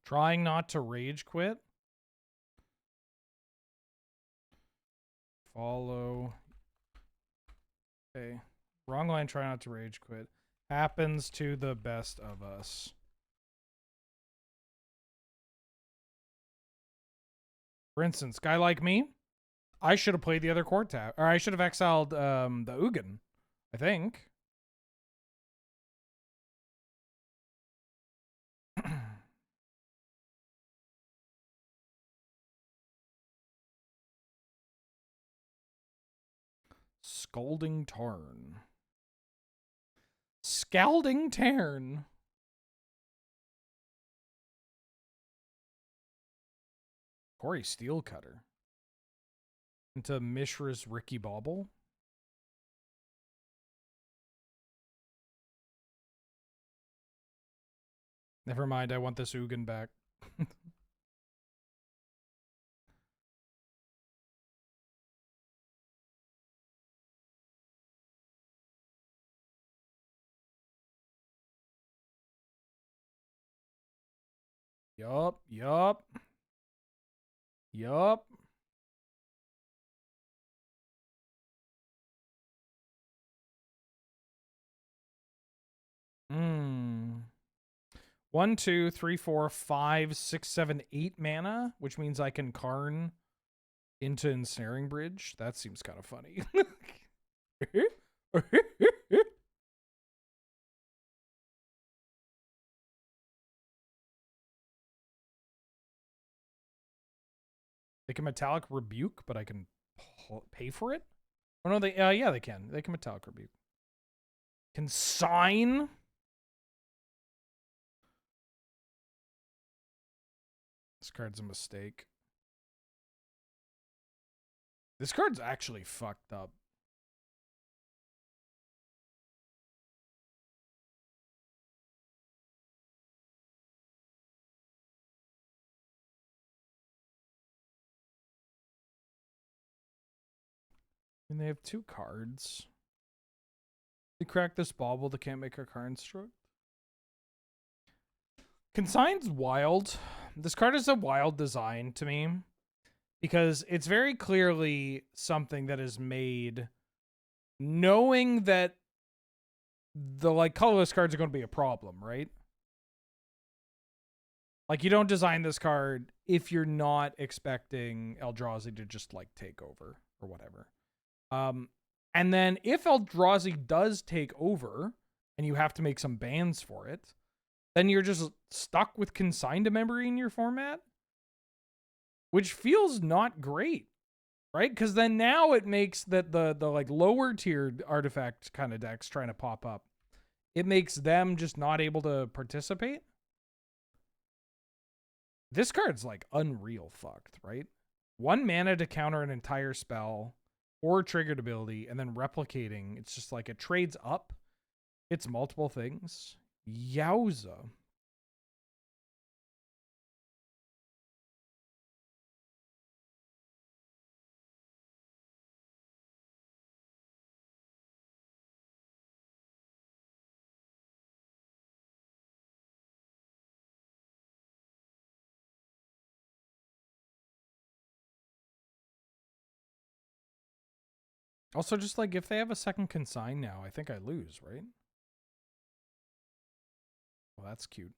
[SPEAKER 1] Trying not to rage quit. Follow. Okay. Wrong line, try not to rage quit. Happens to the best of us. For instance, guy like me, I should have played the other Core Tap, or I should have exiled the Ugin, I think. Scalding Tarn. Scalding Tarn. Corey Steelcutter. Into Mishra's Ricky Bauble. Never mind, I want this Ugin back. Yup. Hmm. 1, 2, 3, 4, 5, 6, 7, 8 mana, which means I can Karn into Ensnaring Bridge. That seems kind of funny. They can Metallic Rebuke, but I can pay for it? Oh no, yeah, they can. They can Metallic Rebuke. Consign? This card's a mistake. This card's actually fucked up. And they have 2 cards. They crack this bauble, they can't make a card construct. Consign's wild. This card is a wild design to me because it's very clearly something that is made knowing that the like colorless cards are going to be a problem, right? Like you don't design this card if you're not expecting Eldrazi to just like take over or whatever. And then if Eldrazi does take over and you have to make some bans for it, then you're just stuck with consigned to memory in your format, which feels not great, right? Because then now it makes that the like lower tiered artifact kind of decks trying to pop up, it makes them just not able to participate. This card's like unreal fucked, right? 1 mana to counter an entire spell or triggered ability, and then replicating. It's just like it trades up. It's multiple things. Yowza. Also, just like if they have a second consign now, I think I lose, right? Well, that's cute.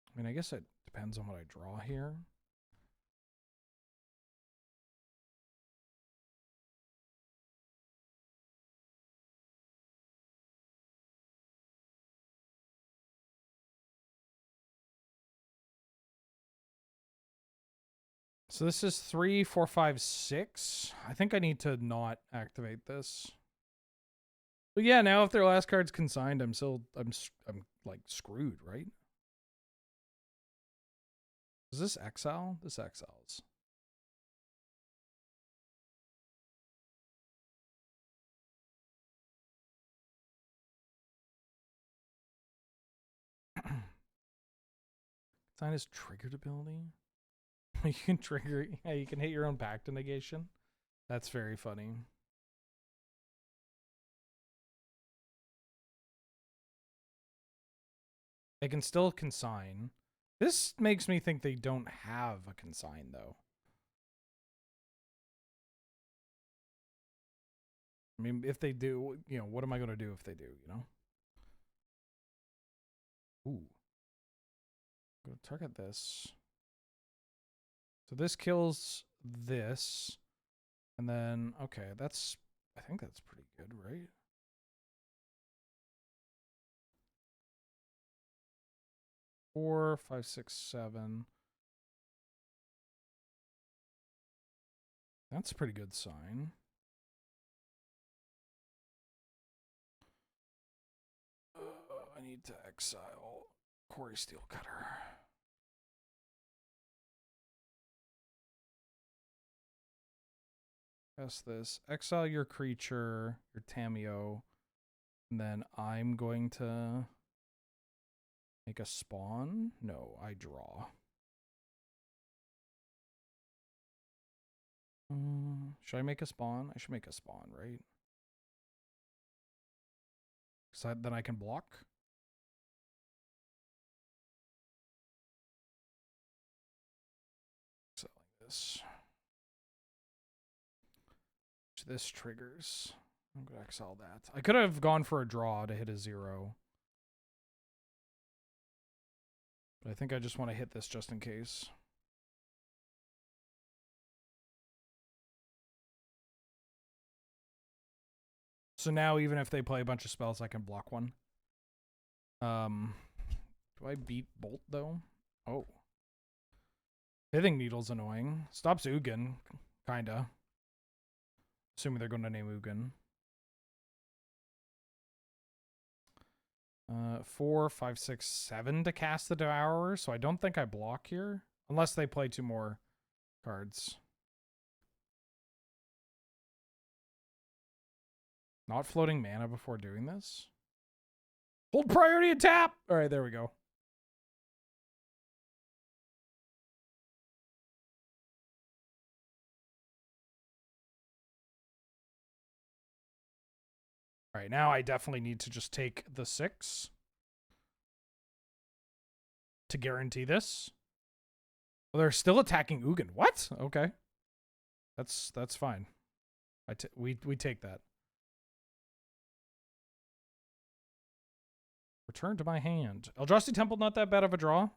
[SPEAKER 1] I mean, I guess it depends on what I draw here. So this is 3, 4, 5, 6. I think I need to not activate this. But yeah, now if their last card's consigned, I'm like screwed, right? Is this exile? This exiles. Consign is triggered ability. You can trigger, yeah, you can hit your own pact to negation. That's very funny. They can still consign. This makes me think they don't have a consign, though. I mean, if they do, you know, what am I going to do if they do, you know? Ooh. I'm going to target this. So this kills this. And then, okay, that's, I think that's pretty good, right? Four, 5, 6, 7. That's a pretty good sign. I need to exile Quarry Steelcutter. Cast this. Exile your creature, your Tameo. And then I'm going to make a spawn. No, I draw. Should I make a spawn? I should make a spawn, right? So then I can block. So like this. This triggers. I'm going to exile that. I could have gone for a draw to hit a 0. But I think I just want to hit this just in case. So now even if they play a bunch of spells, I can block one. Do I beat Bolt, though? Oh. Pithing Needle's annoying. Stops Ugin, kinda. Assuming they're going to name Ugin. 4, 5, 6, 7 to cast the Devourer, so I don't think I block here. Unless they play 2 more cards. Not floating mana before doing this. Hold priority and tap! Alright, there we go. Alright, now I definitely need to just take the 6 to guarantee this. Well, they're still attacking Ugin. What? Okay. That's fine. We take that. Return to my hand. Eldrazi Temple, not that bad of a draw.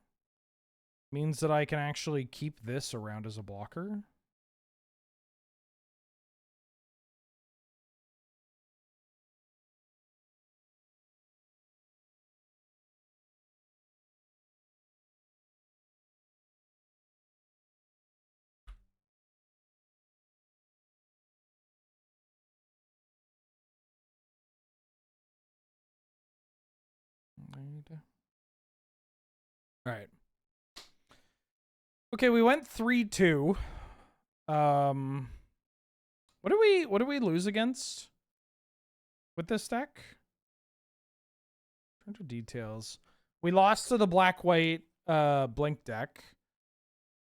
[SPEAKER 1] Means that I can actually keep this around as a blocker. All right. Okay, we went 3-2. What do we lose against with this deck? Turn to details. We lost to the black-white blink deck.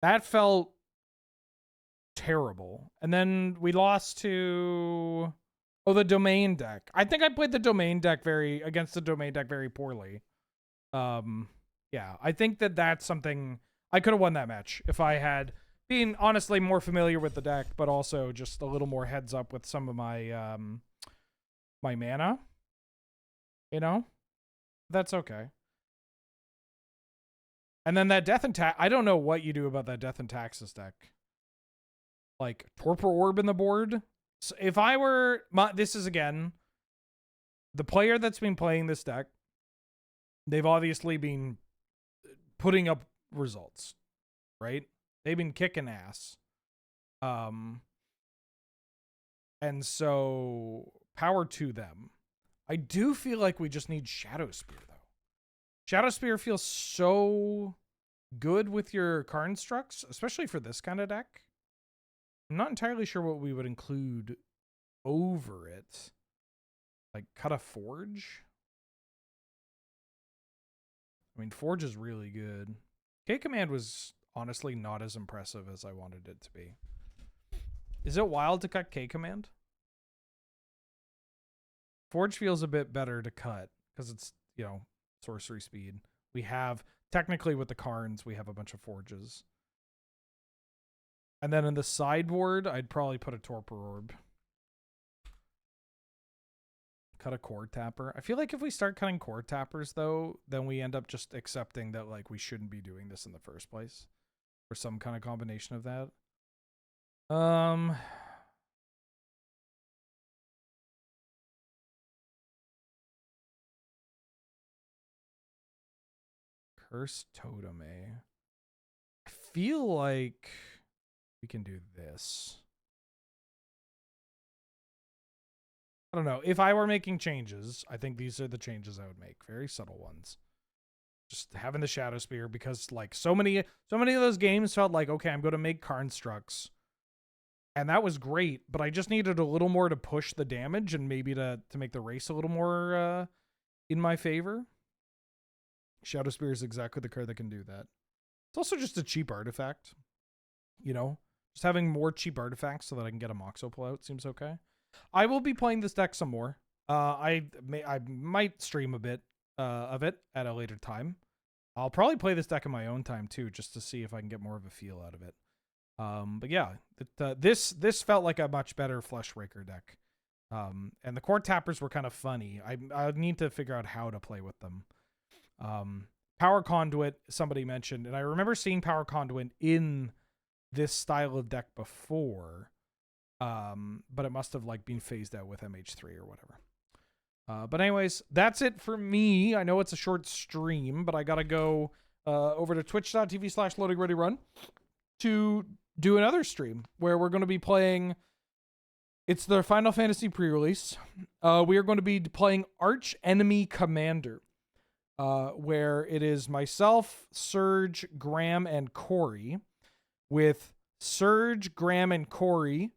[SPEAKER 1] That felt terrible. And then we lost to the domain deck. I think I played the domain deck against the domain deck very poorly. Yeah, I think that's something I could have won that match if I had been honestly more familiar with the deck, but also just a little more heads up with some of my my mana. You know? That's okay. And then that Death and I don't know what you do about that Death and Taxes deck. Like Torpor Orb in the board. So if I were this is again the player that's been playing this deck, they've obviously been putting up results, right? They've been kicking ass. And so power to them. I do feel like we just need Shadow Spear though. Shadow Spear feels so good with your constructs, especially for this kind of deck. I'm not entirely sure what we would include over it. Like cut a Forge? I mean, Forge is really good. K-Command was honestly not as impressive as I wanted it to be. Is it wild to cut K-Command? Forge feels a bit better to cut because it's, you know, sorcery speed. We have, technically with the Karns, we have a bunch of Forges. And then in the sideboard, I'd probably put a Torpor Orb. Cut a Core Tapper. I feel like if we start cutting Core Tappers, though, then we end up just accepting that, like, we shouldn't be doing this in the first place. Or some kind of combination of that. Curse Totem, eh? I feel like we can do this. I don't know. If I were making changes, I think these are the changes I would make. Very subtle ones. Just having the Shadow Spear because like so many of those games felt like, okay, I'm going to make constructs. And that was great, but I just needed a little more to push the damage and maybe to make the race a little more in my favor. Shadow Spear is exactly the card that can do that. It's also just a cheap artifact. You know? Just having more cheap artifacts so that I can get a Moxo pull out seems okay. I will be playing this deck some more. I might stream a bit of it at a later time. I'll probably play this deck in my own time too, just to see if I can get more of a feel out of it. But yeah, this felt like a much better Fleshraker deck. And the Core Tappers were kind of funny. I need to figure out how to play with them. Power Conduit, somebody mentioned, and I remember seeing Power Conduit in this style of deck before. But it must have like been phased out with MH3 or whatever. But anyways, that's it for me. I know it's a short stream, but I gotta go over to twitch.tv/loadingreadyrun to do another stream where we're going to be playing. It's the Final Fantasy pre-release. We are going to be playing Arch Enemy Commander. where it is myself, Serge, Graham, and Corey, with Serge, Graham, and Corey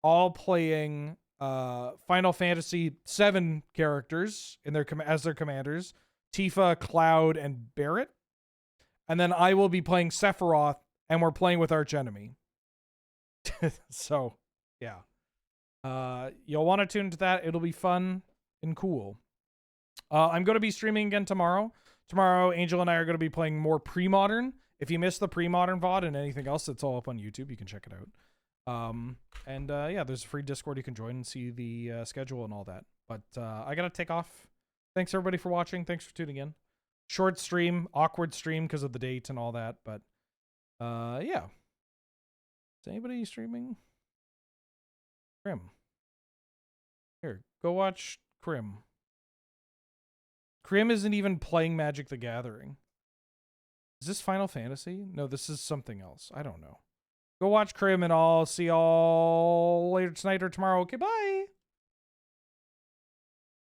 [SPEAKER 1] all playing Final Fantasy VII characters in their as their commanders, Tifa, Cloud, and Barrett. And then I will be playing Sephiroth, and we're playing with Archenemy. So, yeah. You'll want to tune into that. It'll be fun and cool. I'm going to be streaming again tomorrow. Tomorrow, Angel and I are going to be playing more pre-modern. If you missed the pre-modern VOD and anything else, it's all up on YouTube. You can check it out. Yeah, there's a free Discord you can join and see the schedule and all that. But I got to take off. Thanks, everybody, for watching. Thanks for tuning in. Short stream, awkward stream because of the date and all that. But, yeah. Is anybody streaming? Crim. Here, go watch Crim. Crim isn't even playing Magic the Gathering. Is this Final Fantasy? No, this is something else. I don't know. Go watch Crim and I'll see y'all later tonight or tomorrow. Okay, bye.